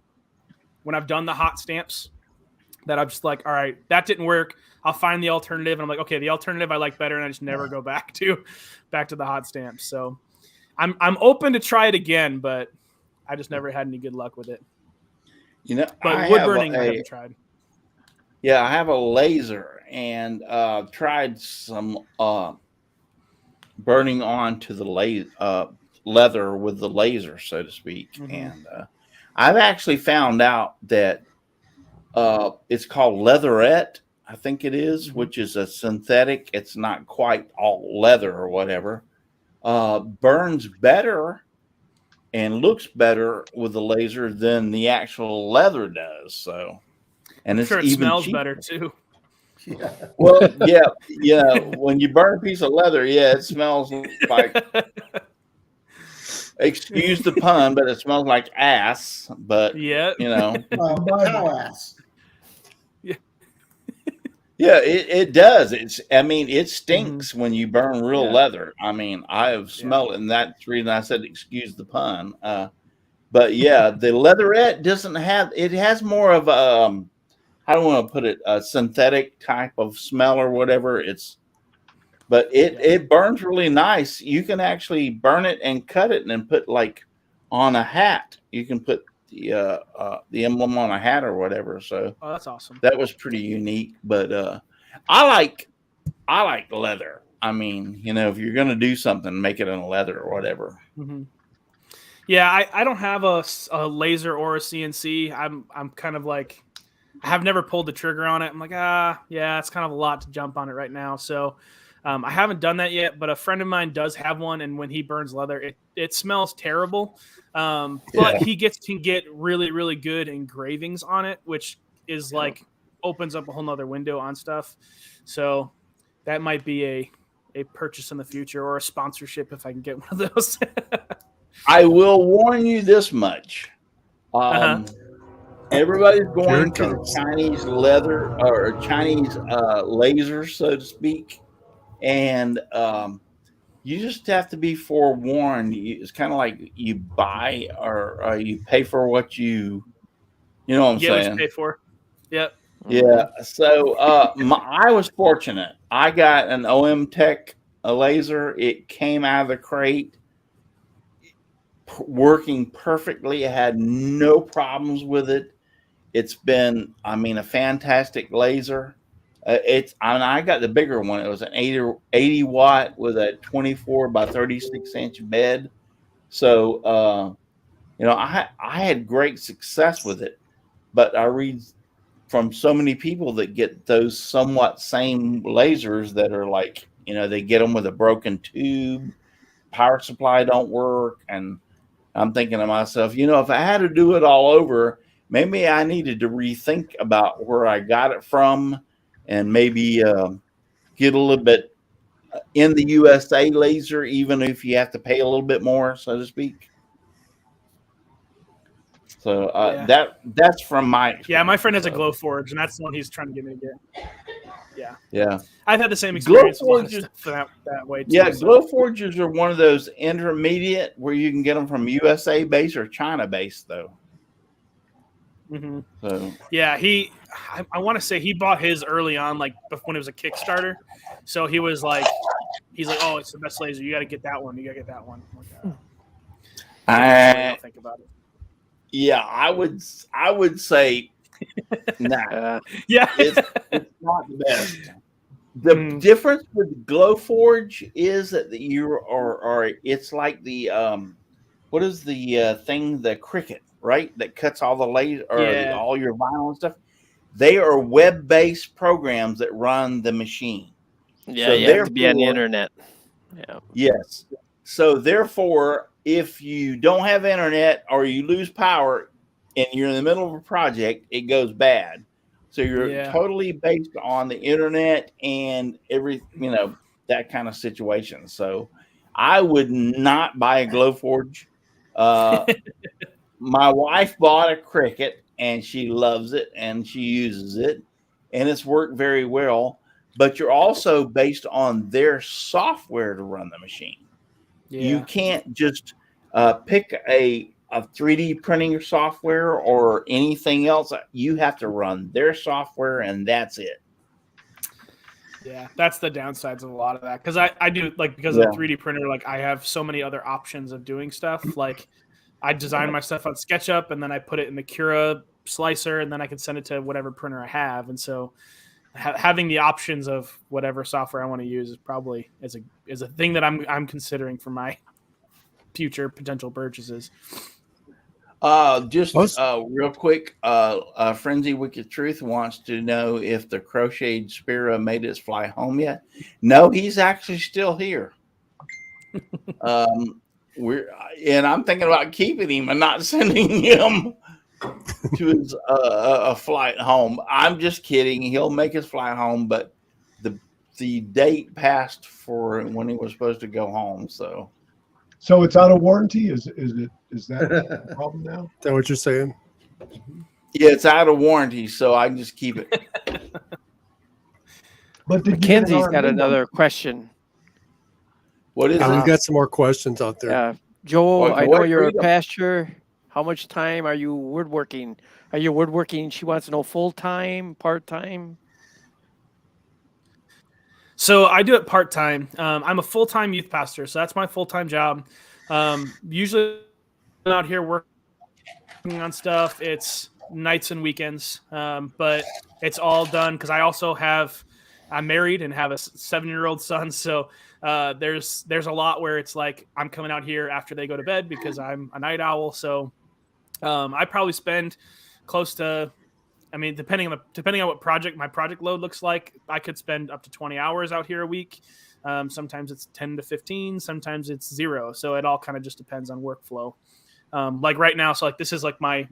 when I've done the hot stamps that I'm just like, all right, that didn't work. I'll find the alternative. And I'm like, okay, the alternative I like better. And I just never go back to the hot stamps. So I'm open to try it again, but I just never had any good luck with it. You know, But wood burning I haven't tried. Yeah, I have a laser, and tried some burning onto the leather with the laser, so to speak. Mm-hmm. And I've actually found out that it's called leatherette, I think it is, Mm-hmm. which is a synthetic. It's not quite all leather or whatever. Burns better and looks better with the laser than the actual leather does. So, and I'm it's sure it even smells cheaper. better too. Yeah. Well, yeah. When you burn a piece of leather, yeah, it smells like, excuse the pun, but it smells like ass. But Yeah. you know, Cow ass. Yeah, it does. I mean, it stinks when you burn real Yeah. leather. I mean, I have smelled it, and that's the reason I said, excuse the pun. But yeah, the leatherette doesn't have, it has more of a, I don't want to put it, a synthetic type of smell or whatever. But it burns really nice. You can actually burn it and cut it and then put like on a hat. You can put the emblem on a hat or whatever. So Oh, that's awesome. that was pretty unique. But I like leather. I mean, you know, if you're gonna do something, make it in leather or whatever. Mm-hmm. Yeah, I don't have a laser or a CNC. I'm kind of like, I have never pulled the trigger on it. I'm like, yeah, it's kind of a lot to jump on it right now. So I haven't done that yet, but a friend of mine does have one, and when he burns leather, it smells terrible. But he can get really, really good engravings on it, which is like opens up a whole nother window on stuff. So that might be a purchase in the future, or a sponsorship if I can get one of those. I will warn you this much. Everybody's going to the Chinese leather or Chinese laser, so to speak. And you just have to be forewarned. It's kind of like you buy or you pay for what you know what I'm Get what you saying? pay for. Yep. Yeah. So I was fortunate. I got an OM Tech laser. It came out of the crate working perfectly. I had no problems with it. It's been, I mean, a fantastic laser. I got the bigger one. It was an 80 watt with a 24 by 36 inch bed. So, you know, I had great success with it, but I read from so many people that get those somewhat same lasers that are like, you know, they get them with a broken tube, power supply don't work. And I'm thinking to myself, you know, if I had to do it all over, maybe I needed to rethink about where I got it from and maybe get a little bit in the USA laser, even if you have to pay a little bit more, so to speak. So that's from my experience. Yeah, my friend has a Glowforge, and that's the one he's trying to get me to get. Yeah. I've had the same experience with a lot of Glowforges, stuff that way too. Yeah, so. Glowforges are one of those intermediate where you can get them from USA base or China base, though. Mm-hmm. So yeah, I want to say he bought his early on, like when it was a Kickstarter. So he's like, oh, it's the best laser. You got to get that one. You got to get that one. I think about it. Yeah, I would say nah. Yeah, it's not the best. The difference with Glowforge is that you are it's like the what is the thing, the Cricut, right? That cuts all the laser or all your vinyl and stuff. They are web-based programs that run the machine. Yeah, so you have to be on the internet. Yeah. Yes. So therefore, if you don't have internet or you lose power and you're in the middle of a project, it goes bad. So you're totally based on the internet and that kind of situation. So I would not buy a Glowforge. My wife bought a Cricut and she loves it and she uses it and it's worked very well. But you're also based on their software to run the machine. Yeah. You can't just pick a 3D printing software or anything else. You have to run their software and that's it. Yeah, that's the downsides of a lot of that. Because I do, like, because of the 3D printer, like, I have so many other options of doing stuff. Like, I design my stuff on SketchUp and then I put it in the Cura slicer and then I can send it to whatever printer I have. And so having the options of whatever software I want to use is probably is a thing that I'm considering for my future potential purchases. Real quick, Frenzy Wicked Truth wants to know if the crocheted Sphero made its fly home yet. No, he's actually still here. I'm thinking about keeping him and not sending him to his a flight home. I'm just kidding. He'll make his flight home, but the date passed for when he was supposed to go home. So it's out of warranty. Is that a problem now? Is that what you're saying? Yeah, it's out of warranty, so I can just keep it. But did you get an Mackenzie's got RMA another number? question. What is Yeah, it? we've got some more questions out there. Yeah, Joel, Well, I go know ahead, you're a read 'em. pastor. How much time are you woodworking? Are you woodworking? She wants to know full time, part time. So I do it part time. I'm a full time youth pastor, so that's my full time job. Usually I'm out here working on stuff. It's nights and weekends, but it's all done because I'm married and have a 7-year-old son. So there's a lot where it's like I'm coming out here after they go to bed because I'm a night owl. So I probably spend close to, I mean, depending on what my project load looks like, I could spend up to 20 hours out here a week. Sometimes it's 10 to 15, sometimes it's 0. So it all kind of just depends on workflow. Like right now, so like this is like my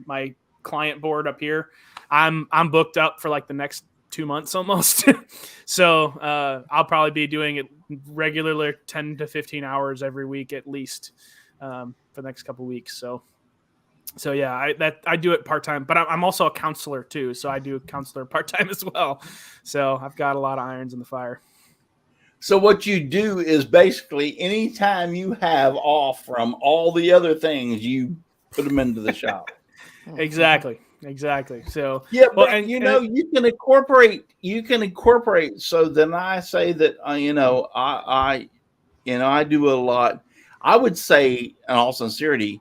client board up here. I'm booked up for like the next 2 months almost. So I'll probably be doing it regularly 10 to 15 hours every week at least for the next couple of weeks. So yeah, I do it part-time, but I'm also a counselor too. So I do counselor part-time as well. So I've got a lot of irons in the fire. So what you do is basically anytime you have off from all the other things, you put them into the shop. Exactly. So Yeah, well, but you can incorporate. So then I say that I do a lot. I would say, in all sincerity,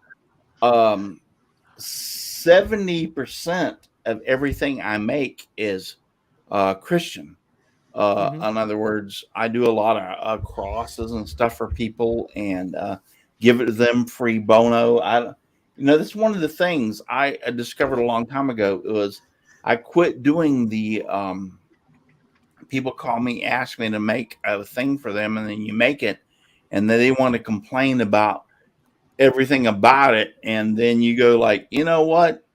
70% of everything I make is Christian. In other words, I do a lot of crosses and stuff for people and give it to them free bono. That's one of the things I discovered a long time ago. It was I quit doing the people call me, ask me to make a thing for them, and then you make it, and then they want to complain about everything about it, and then you go like, you know what?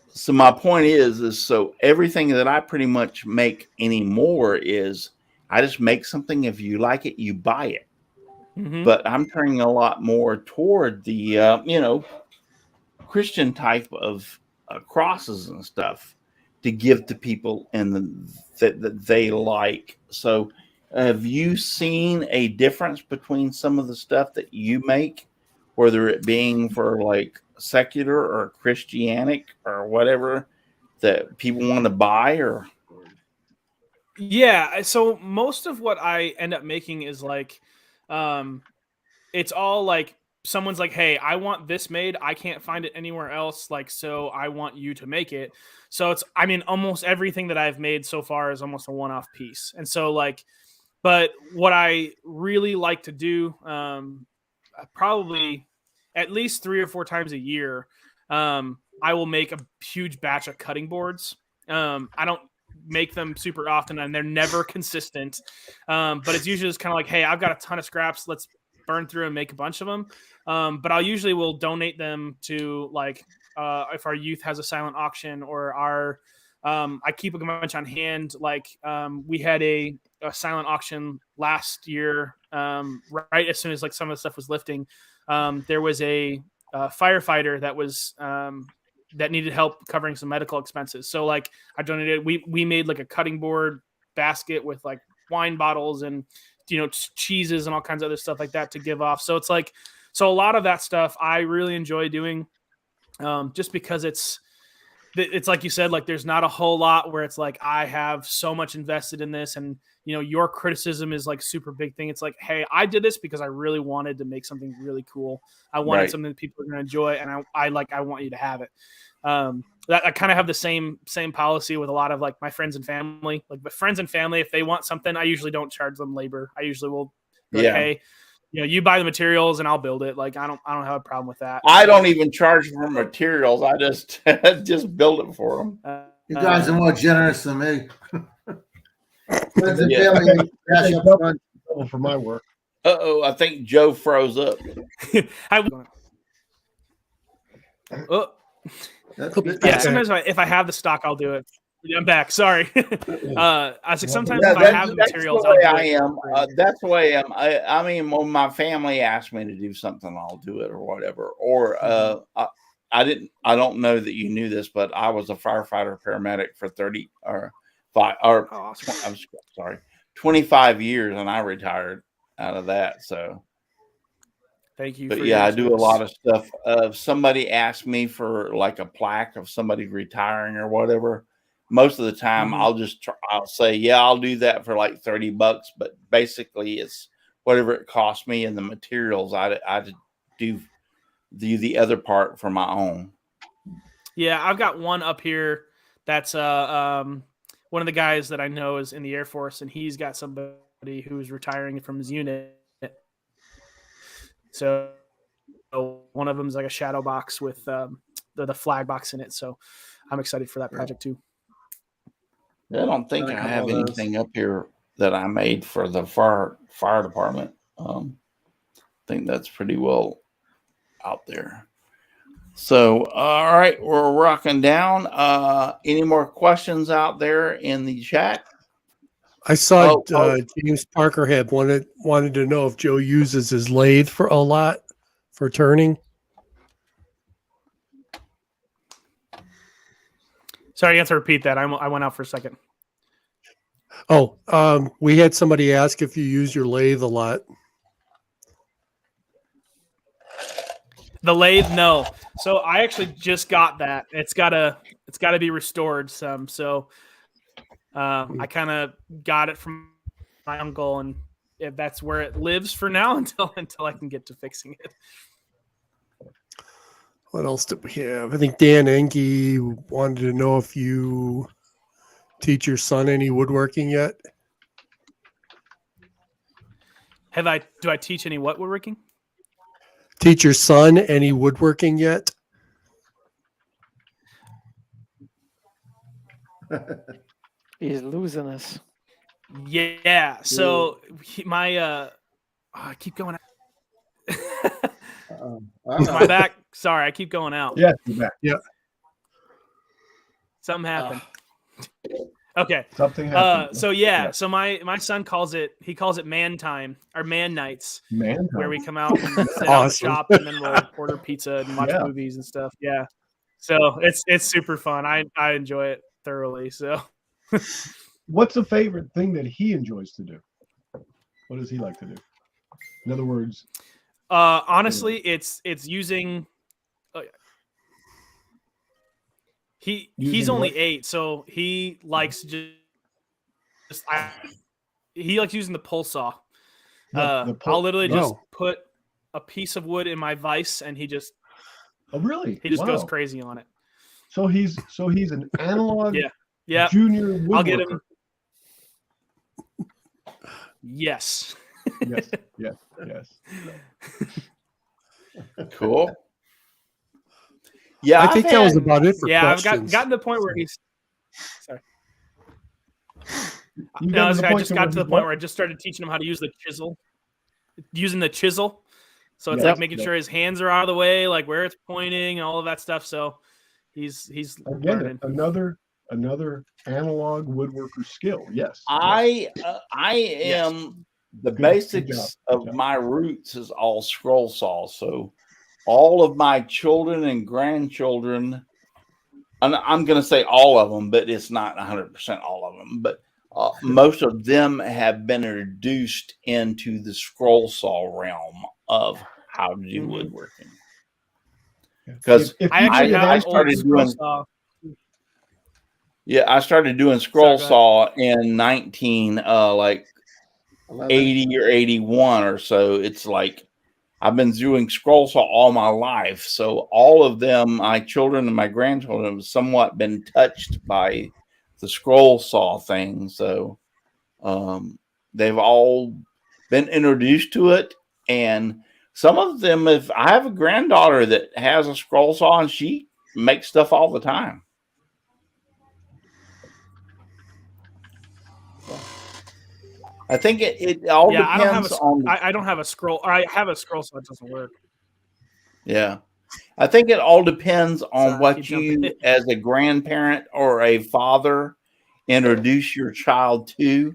So my point is so everything that I pretty much make anymore is I just make something. If you like it, you buy it. But I'm turning a lot more toward the Christian type of crosses and stuff to give to people and that they like. So have you seen a difference between some of the stuff that you make, whether it being for like secular or Christianic or whatever that people want to buy? Or yeah, so most of what I end up making is like it's all like someone's like, hey, I want this made, I can't find it anywhere else, like, so I want you to make it. So it's, I mean, almost everything that I've made so far is almost a one-off piece. And so like, but what I really like to do, probably at least 3 or 4 times a year, I will make a huge batch of cutting boards. I don't make them super often and they're never consistent. But it's usually just kind of like, hey, I've got a ton of scraps. Let's burn through and make a bunch of them. But I'll usually will donate them to like, if our youth has a silent auction or our, I keep a bunch on hand. Like we had a silent auction last year, right as soon as like some of the stuff was lifting. There was a firefighter that was that needed help covering some medical expenses. So like I donated, we made like a cutting board basket with like wine bottles and cheeses and all kinds of other stuff like that to give off. So it's like, so a lot of that stuff I really enjoy doing, just because it's like you said, like there's not a whole lot where it's like I have so much invested in this and your criticism is like super big thing. It's like, hey, I did this because I really wanted to make something really cool. I wanted something that people are going to enjoy, and I want you to have it. That I kind of have the same policy with a lot of like my friends and family. Like my friends and family, if they want something, I usually don't charge them labor. I usually will be like, hey, you buy the materials and I'll build it. Like I don't have a problem with that. I don't even charge for materials. I just just build it for them. You guys are more generous than me. Friends and Yeah. family, cash up front. For my work. I think Joe froze up. Yeah, sometimes if I have the stock, I'll do it. I'm back. Sorry. I was like, sometimes Yeah, if I have the materials, the way I'll do I it. am. That's the way I am. I mean, when my family asks me to do something, I'll do it or whatever. Or I don't know that you knew this, but I was a firefighter paramedic for or Oh, awesome. I'm sorry, 25 years, and I retired out of that. So, Thank you. but for yeah, your I do a service. lot of stuff. If somebody asks me for like a plaque of somebody retiring or whatever, most of the time I'll say, yeah, I'll do that for like $30, but basically it's whatever it costs me and the materials. I do the other part for my own. Yeah, I've got one up here that's one of the guys that I know is in the Air Force, and he's got somebody who's retiring from his unit. So one of them is like a shadow box with the flag box in it. So I'm excited for that project too. I don't think Got a I couple have of those. anything up here that I made for the fire department. I think that's pretty well out there. So, all right, we're rocking down. Any more questions out there in the chat? I saw James Parker had wanted to know if Joe uses his lathe for a lot for turning. Sorry, you have to repeat that. I went out for a second. Oh, we had somebody ask if you use your lathe a lot. The lathe, no. So I actually just got that. It's gotta be restored some. So I kind of got it from my uncle, and that's where it lives for now until I can get to fixing it. What else did we have? I think Dan Enke wanted to know if you teach your son any woodworking yet. Do I teach any what woodworking? Teach your son any woodworking yet? He's losing us. Yeah. So I keep going out. My back. Sorry, I keep going out. Yeah, you're back. Yeah. Something happened. Okay. Something happened. So yeah. So my son calls it man time or man nights, Man, where we come out and sit out in the Awesome. shop and then we'll order pizza and watch movies and stuff. Yeah. So it's super fun. I enjoy it thoroughly. So what's the favorite thing that he enjoys to do? What does he like to do? In other words, honestly, it's using. He's only 8, so he likes he likes using the pull saw. I'll literally just put a piece of wood in my vise, and he just really goes crazy on it. So he's an analog yeah junior woodworker. I'll get him. Yes. Yes. Cool. Yeah, I think that was about it for questions. I've gotten to the point where he's. Sorry. I just got to the point where I just started teaching him how to use the chisel. Using the chisel, so it's like making sure his hands are out of the way, like where it's pointing, and all of that stuff. So he's learning. Another analog woodworker skill. Yes. I am the basics of my roots is all scroll saw. So all of my children and grandchildren, and I'm going to say all of them, but it's not 100% all of them, but most of them have been introduced into the scroll saw realm of how to do woodworking. Because I started doing I started doing scroll saw in 80 or 81 or so. It's like I've been doing scroll saw all my life. So all of them, my children and my grandchildren, have somewhat been touched by the scroll saw thing. So they've all been introduced to it. And some of them, if I have a granddaughter that has a scroll saw and she makes stuff all the time. I think it all depends on. I don't have a scroll. I have a scroll, so it doesn't work. Yeah, I think it all depends on what you, as a grandparent or a father, introduce your child to.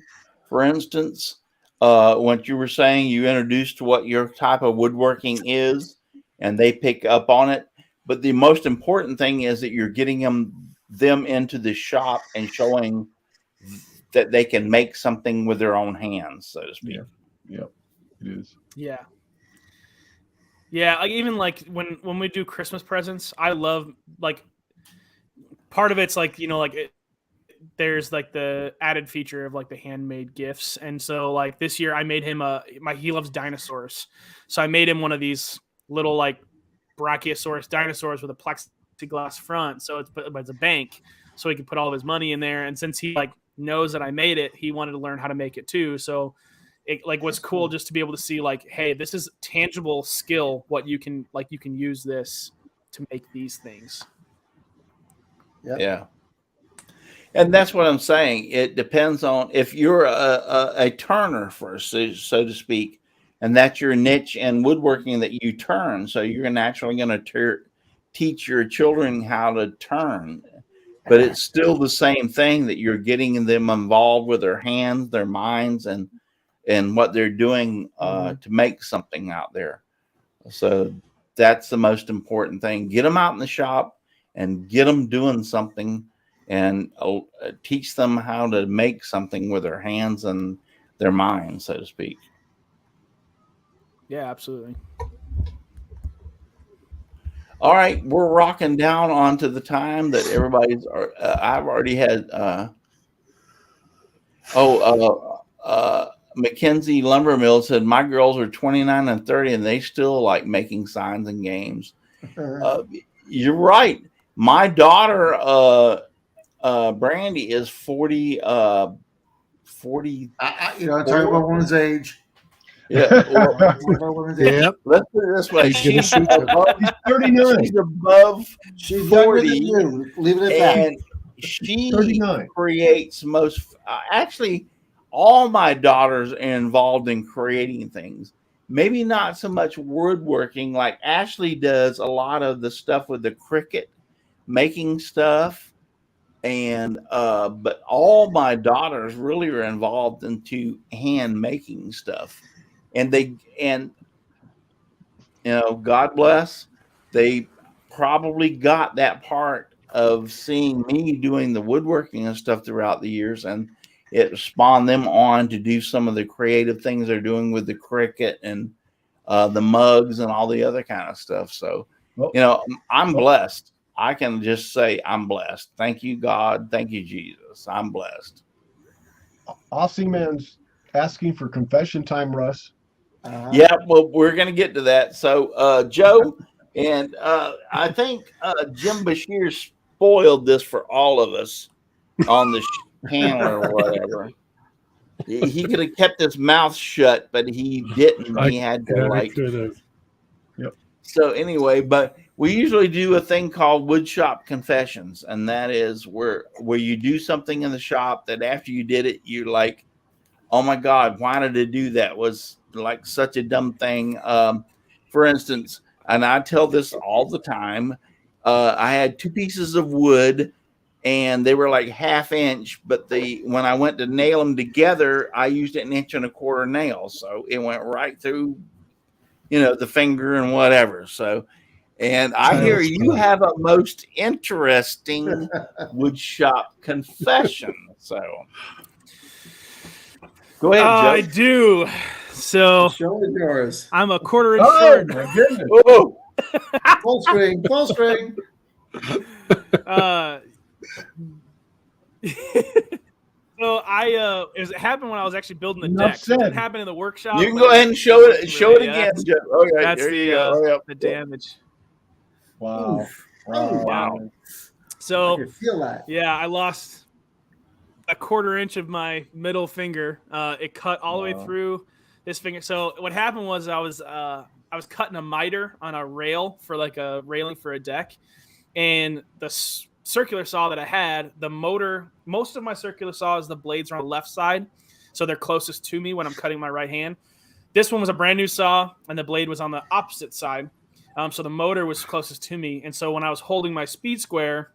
For instance, what you were saying, you introduced to what your type of woodworking is, and they pick up on it. But the most important thing is that you're getting them into the shop and showing that they can make something with their own hands, so to speak. Yeah, it is. Yeah. Yeah, like even like when we do Christmas presents, I love like part of it's like, you know, like there's like the added feature of like the handmade gifts. And so like this year I made him he loves dinosaurs. So I made him one of these little like Brachiosaurus dinosaurs with a plexiglass front. So it's a bank. So he could put all of his money in there. And since he like knows that I made it, he wanted to learn how to make it too. So it like what's cool just to be able to see like, hey, this is tangible skill. What you can use this to make these things. Yep. Yeah. And that's what I'm saying. It depends on if you're a turner first, so to speak, and that's your niche in woodworking that you turn. So you're naturally going to teach your children how to turn. But it's still the same thing that you're getting them involved with their hands, their minds, and what they're doing to make something out there. So that's the most important thing. Get them out in the shop and get them doing something, and teach them how to make something with their hands and their minds, so to speak. Yeah, absolutely. All right, we're rocking down onto the time that everybody's. I've already had. Mackenzie Lumber Mill said my girls are 29 and 30, and they still like making signs and games. You're right. My daughter, Brandy, is 40. 40. You know, tell you about woman's age. Yeah. Yep. Let's put it this way. He's gonna He's 39. She's above She's younger than 40, you. Leave it at that. and she 39. creates most. Actually, all my daughters are involved in creating things. Maybe not so much woodworking, like Ashley does a lot of the stuff with the Cricut, making stuff, and but all my daughters really are involved into hand making stuff, and God bless, they probably got that part of seeing me doing the woodworking and stuff throughout the years, and it spawned them on to do some of the creative things they're doing with the Cricut and the mugs and all the other kind of stuff. So, I'm blessed. I can just say I'm blessed. Thank you, God. Thank you, Jesus. I'm blessed. Aussie Man's asking for confession time, Russ. Yeah, well, we're going to get to that. So, Joe, and I think Jim Bashir spoiled this for all of us on the panel or whatever. He could have kept his mouth shut, but he didn't. He had to Yep. So anyway, but we usually do a thing called woodshop confessions, and that is where you do something in the shop that after you did it, you're like, oh my God, why did I do that? It was like such a dumb thing. For instance, and I tell this all the time, I had two pieces of wood and they were like 1/2 inch, but when I went to nail them together, I used an 1 1/4 inch nail. So it went right through, the finger and whatever. So, and I hear you have a most interesting woodshop confession. So go ahead, Joe. I do. So Show it yours. I'm a 1/4 inch Oh, short. my goodness. Oh, Full string, full string. So it happened when I was actually building the Enough deck. So it said. didn't happen in the workshop. you can but go ahead and show it. Show it yeah, again, Joe. Okay, That's there you the go. Yep. the damage. Wow. Wow. So I can feel that. yeah, I lost a 1/4 inch of my middle finger. It cut all the way through this finger. So what happened was I was cutting a miter on a rail for like a railing for a deck, and the circular saw that I had, the motor, most of my circular saws, the blades are on the left side, so they're closest to me when I'm cutting my right hand. This one was a brand new saw, and the blade was on the opposite side, so the motor was closest to me. And so when I was holding my speed square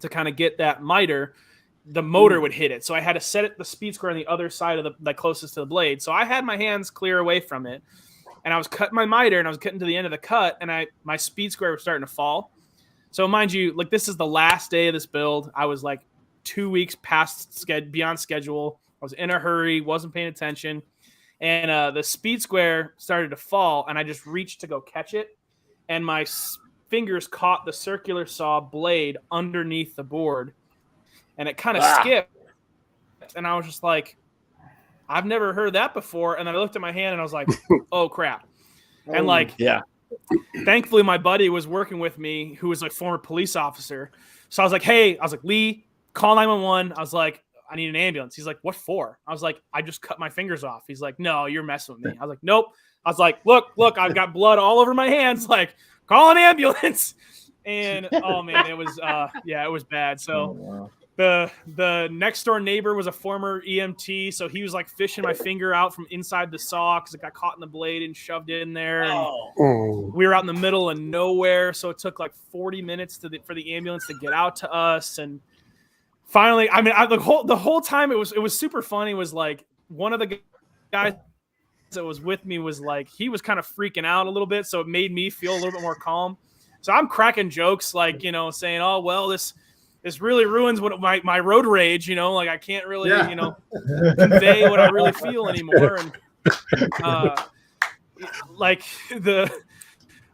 to kind of get that miter, the motor would hit it. So I had to set the speed square on the other side of the closest to the blade. So I had my hands clear away from it, and I was cutting my miter, and I was getting to the end of the cut, and my speed square was starting to fall. So mind you, like this is the last day of this build. I was like 2 weeks beyond schedule. I was in a hurry, wasn't paying attention, and the speed square started to fall, and I just reached to go catch it, and my fingers caught the circular saw blade underneath the board, and it kind of skipped, and I was just like, I've never heard that before. And then I looked at my hand and I was like, oh crap. And like, yeah, thankfully my buddy was working with me, who was a former police officer. So I was like, hey, Lee, call 911. I was like, I need an ambulance. He's like, what for? I was like, I just cut my fingers off. He's like, no, you're messing with me. I was like, nope. I was like, look, I've got blood all over my hands. Like, call an ambulance. And oh man, it was it was bad. So the next door neighbor was a former EMT, so he was like fishing my finger out from inside the saw because it got caught in the blade and shoved it in there. And we were out in the middle of nowhere, so it took like 40 minutes for the ambulance to get out to us. And finally, I mean, the whole time it was super funny. Was like one of the guys that was with me was like, he was kind of freaking out a little bit, so it made me feel a little bit more calm. So I'm cracking jokes like, saying, oh well, this really ruins what my road rage, like I can't really, convey what I really feel anymore. And like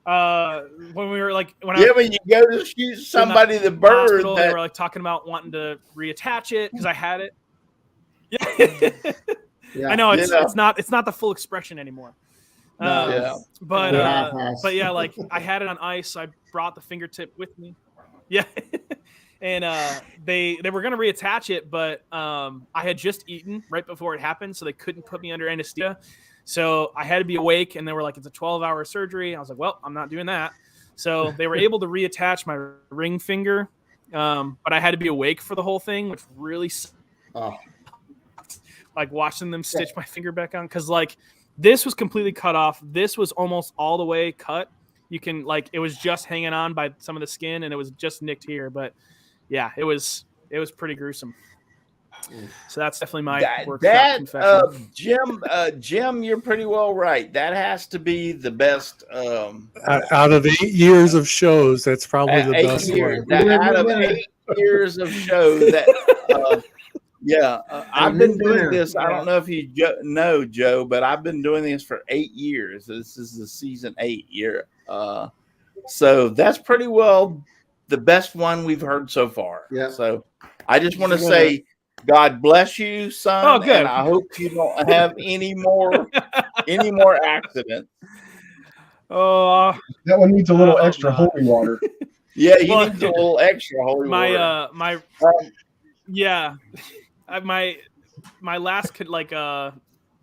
when we were like, when you go to shoot somebody the bird, hospital, they were like talking about wanting to reattach it because I had it. Yeah. I know it's not the full expression anymore. But yeah, like I had it on ice. So I brought the fingertip with me. Yeah. And they were going to reattach it, but I had just eaten right before it happened, so they couldn't put me under anesthesia. So I had to be awake, and they were like, it's a 12-hour surgery. I was like, well, I'm not doing that. So they were able to reattach my ring finger, but I had to be awake for the whole thing, which really sucked. Like watching them stitch my finger back on, because like this was completely cut off. This was almost all the way cut. You can like, it was just hanging on by some of the skin, and it was just nicked here, but yeah, it was pretty gruesome. So that's definitely my workshop confession. Jim, you're pretty well right. That has to be the best. Out of 8 years of shows, that's probably the best one. Out of 8 years of shows, I've been doing this. I don't know if you know, Joe, but I've been doing this for 8 years. This is the season 8 year. So that's pretty well the best one we've heard so far. Yeah. So I just want to say, God bless you, son. Oh, good. And I hope you don't have any more accidents. Oh, that one needs a little extra holy water. Yeah, you need a little extra holy water. My last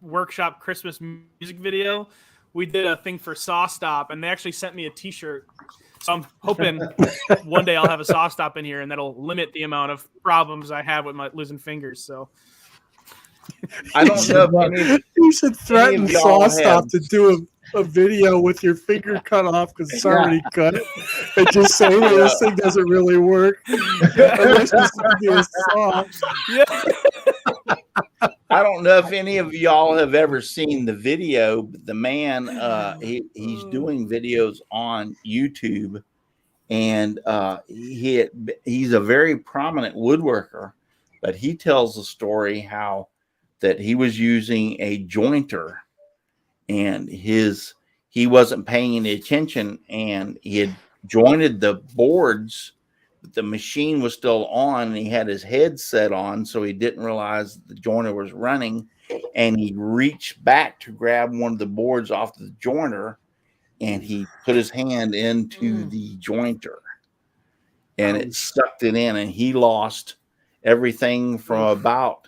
workshop Christmas music video, we did a thing for Saw Stop, and they actually sent me a T-shirt. So I'm hoping one day I'll have a Saw Stop in here, and that'll limit the amount of problems I have with my losing fingers. So I don't know. You should threaten Saw Stop to do a video with your finger cut off because it's already cut, and just say, "Hey, this thing doesn't really work." Unless you do a saw. Yeah. I don't know if any of y'all have ever seen the video, but the man, he's doing videos on YouTube, and he's a very prominent woodworker, but he tells the story how that he was using a jointer, and he wasn't paying any attention, and he had jointed the boards. The machine was still on, and he had his head set on, so he didn't realize the jointer was running, and he reached back to grab one of the boards off the jointer, and he put his hand into the jointer, and it sucked it in, and he lost everything from about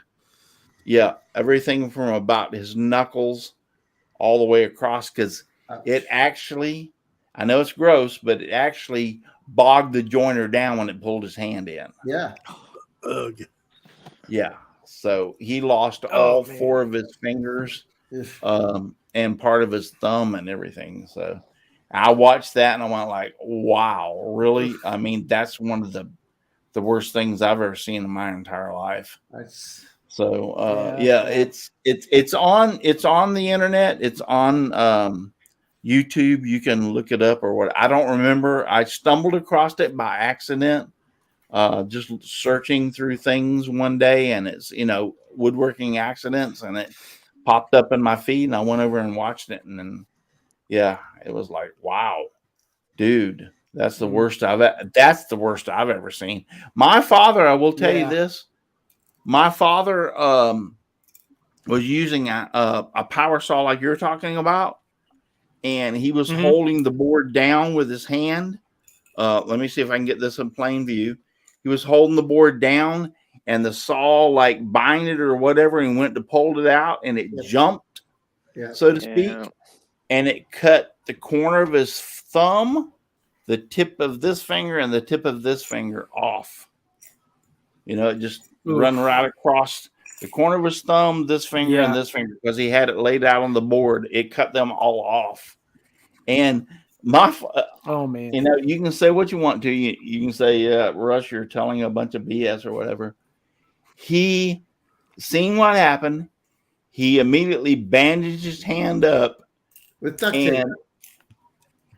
his knuckles all the way across, because it actually, I know it's gross, but it actually bogged the jointer down when it pulled his hand in. Yeah. Ugh. Yeah. So he lost all 4 of his fingers, and part of his thumb and everything. So I watched that and I went like, wow, really? I mean, that's one of the worst things I've ever seen in my entire life. So it's on the internet. It's on YouTube. You can look it up or what. I don't remember. I stumbled across it by accident just searching through things one day, and it's, woodworking accidents, and it popped up in my feed, and I went over and watched it, and then, yeah, it was like, wow, dude, that's the worst I've ever seen. My father, I will tell you this, my father was using a power saw like you're talking about, and he was holding the board down with his hand. Let me see if I can get this in plain view. He was holding the board down, and the saw like binded or whatever, and went to pull it out, and it jumped, so to speak, and it cut the corner of his thumb, the tip of this finger, and the tip of this finger off. It just run right across the corner of his thumb, this finger, and this finger, because he had it laid out on the board. It cut them all off. And oh man, you can say what you want to. You can say, Russ, you're telling a bunch of BS or whatever. He seen what happened. He immediately bandaged his hand up with duct tape,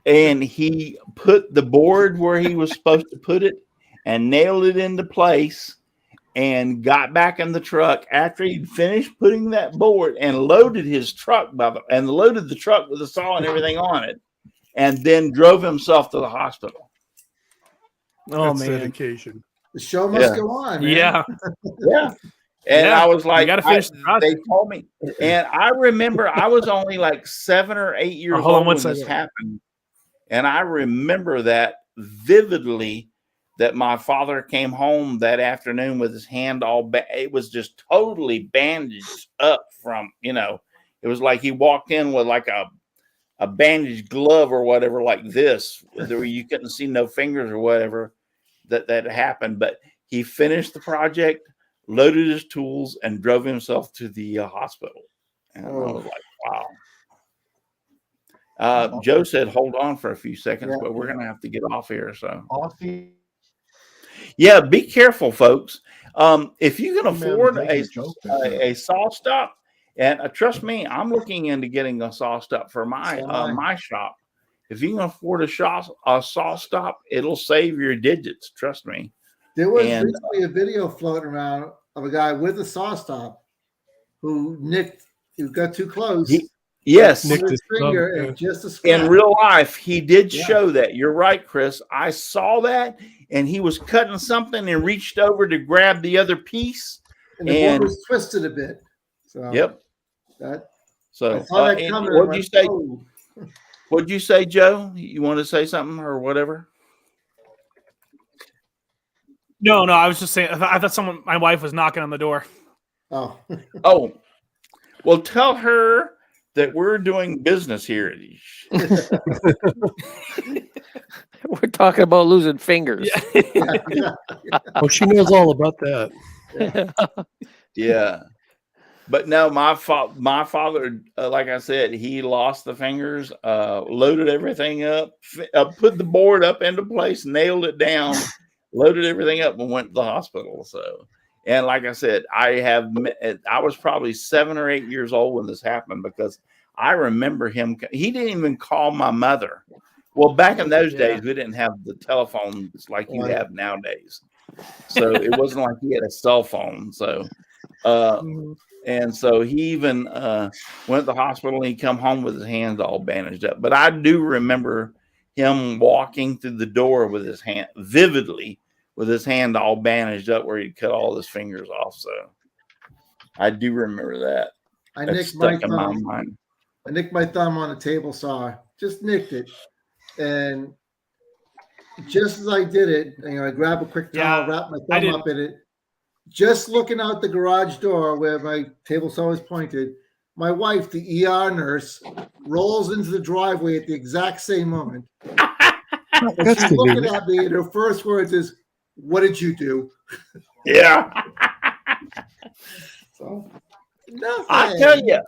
and he put the board where he was supposed to put it and nailed it into place, and got back in the truck after he'd finished putting that board, and loaded his truck loaded the truck with the saw and everything on it, and then drove himself to the hospital. Oh, that's man, dedication. The show must go on, man. Yeah. And I was like, they told me, and I remember I was only like 7 or 8 years old when this happened, and I remember that vividly. That my father came home that afternoon with his hand it was just totally bandaged up from, it was like he walked in with like a bandaged glove or whatever, like this, where you couldn't see no fingers or whatever that happened. But he finished the project, loaded his tools, and drove himself to the hospital. And I was like, wow. Joe said, hold on for a few seconds, but we're going to have to get off here. So. Yeah, be careful, folks. If you can afford a saw stop, and trust me, I'm looking into getting a saw stop for my my shop. If you can afford a saw stop, it'll save your digits. Trust me. There was recently a video floating around of a guy with a saw stop who got too close. Yes, nicked his finger and just a scratch. In real life, he did show that. You're right, Chris. I saw that, and he was cutting something and reached over to grab the other piece, and the board was twisted a bit. So what'd you say? What'd you say, Joe? You want to say something or whatever? No, I was just saying. I thought my wife was knocking on the door. Oh, well, tell her that we're doing business here. We're talking about losing fingers. Oh, she knows all about that. Yeah. But no, my father, like I said, he lost the fingers, loaded everything up, put the board up into place, nailed it down, loaded everything up, and went to the hospital. So, and like I said, I was probably 7 or 8 years old when this happened, because I remember him. He didn't even call my mother. Well, back in those days, we didn't have the telephones like you have nowadays. So it wasn't like he had a cell phone. So, and so he even went to the hospital, and he come home with his hands all bandaged up. But I do remember him walking through the door with his hand, vividly, with his hand all bandaged up where he cut all his fingers off. So I do remember that. I nicked my thumb on a table saw, just nicked it. And just as I did it, I grabbed a quick towel, wrapped my thumb up in it. Just looking out the garage door where my table saw was pointed, my wife, the ER nurse, rolls into the driveway at the exact same moment. And she's looking at me, and her first words is, "What did you do?" Yeah. So, nothing. I tell you.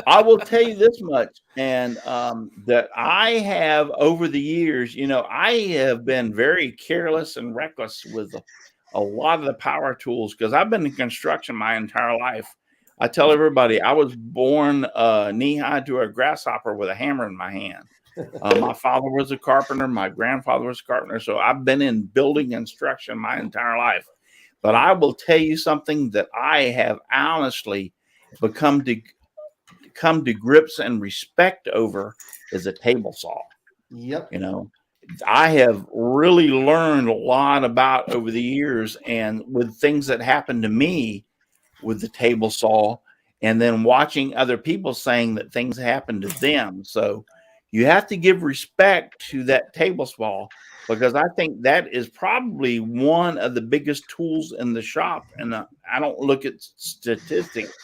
I will tell you this much, and that I have over the years, I have been very careless and reckless with a lot of the power tools, because I've been in construction my entire life. I tell everybody I was born knee high to a grasshopper with a hammer in my hand. My father was a carpenter. My grandfather was a carpenter. So I've been in building construction my entire life. But I will tell you something that I have honestly come to grips and respect over is a table saw. Yep. You know, I have really learned a lot about over the years, and with things that happened to me with the table saw, and then watching other people saying that things happened to them. So you have to give respect to that table saw, because I think that is probably one of the biggest tools in the shop. And I don't look at statistics,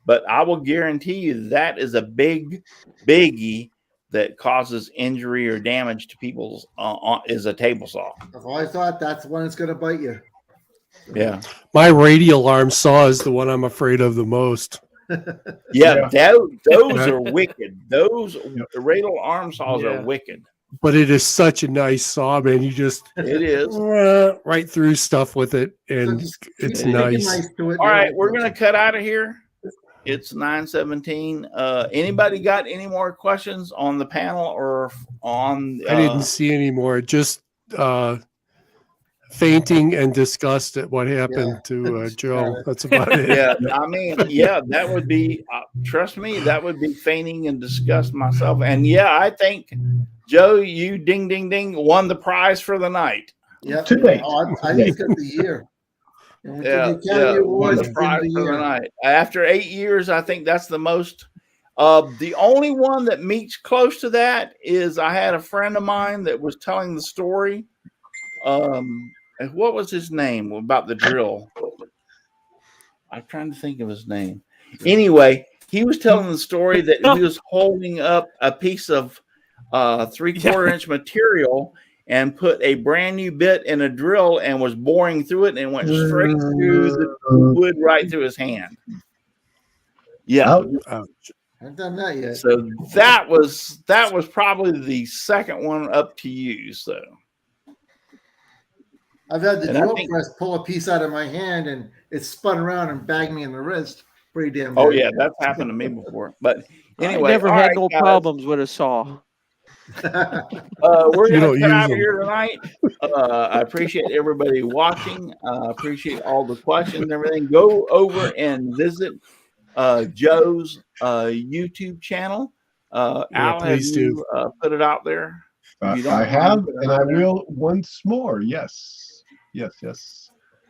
but I will guarantee you that is a biggie that causes injury or damage to people's is a table saw. I've always thought that's when it's going to bite you. Yeah. My radial arm saw is the one I'm afraid of the most. Yeah. Those are wicked. Those radial arm saws are wicked. But it is such a nice saw, man. You just it is right through stuff with it, and it's nice. All right, we're gonna cut out of here. It's 9:17. Anybody got any more questions on the panel or on? I didn't see any more. Just fainting and disgust at what happened to Joe. That's about it. Yeah, I mean, that would be. Trust me, that would be fainting and disgust myself. And I think Joe, you ding ding ding won the prize for the night. Yeah, today. I think of the year. Won the prize for the night. After 8 years, I think that's the most. The only one that meets close to that is I had a friend of mine that was telling the story. What was his name about the drill? I'm trying to think of his name. Anyway, he was telling the story that he was holding up a piece of 3/4 inch material and put a brand new bit in a drill and was boring through it, and it went straight through the wood right through his hand. Yeah. Ouch. I haven't done that yet. So that was probably the second one up to you. So I've had the drill press pull a piece out of my hand and it spun around and bagged me in the wrist. Pretty damn good. Oh yeah, that's happened to me before. But anyway, I never had no problems with a saw. We're going to cut out of here tonight. I appreciate everybody watching. I appreciate all the questions and everything. Go over and visit Joe's YouTube channel. Al, have you put it out there? I have, and I will once more. Yes.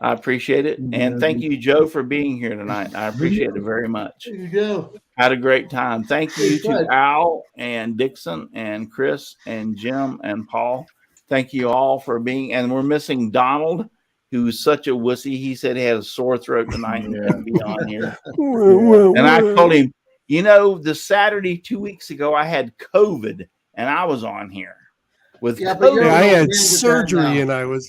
I appreciate it. And thank you, Joe, for being here tonight. I appreciate it very much. There you go. Had a great time. Thank you to Al and Dixon and Chris and Jim and Paul. Thank you all for being, and we're missing Donald, who's such a wussy. He said he had a sore throat tonight and couldn't be on here. And I told him, the Saturday 2 weeks ago, I had COVID and I was on here. I had surgery and I was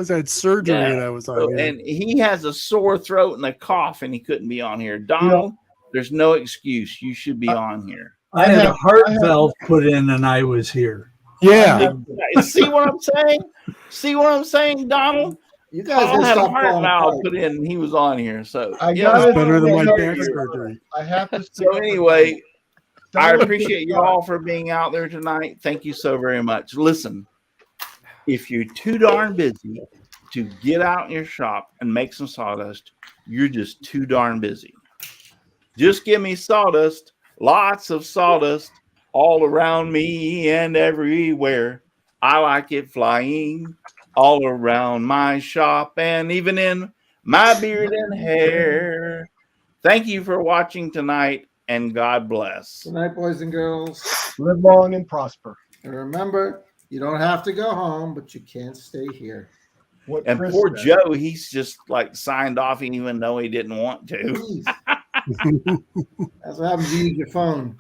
had surgery and I was on here. And he has a sore throat and a cough and he couldn't be on here. Donald, there's no excuse. You should be on here. I had a heart valve put in and I was here. Yeah. See what I'm saying? See what I'm saying, Donald? You guys had a heart valve put in and he was on here. So it's better than my back surgery. I have to. So anyway, I appreciate you all for being out there tonight. Thank you so very much. Listen, if you're too darn busy to get out in your shop and make some sawdust, you're just too darn busy. Just give me sawdust, lots of sawdust all around me and everywhere. I like it flying all around my shop and even in my beard and hair. Thank you for watching tonight. And God bless. Good night, boys and girls. Live long and prosper. And remember, you don't have to go home, but you can't stay here. And poor Joe, he's just like signed off even though he didn't want to. That's what happens when you use your phone.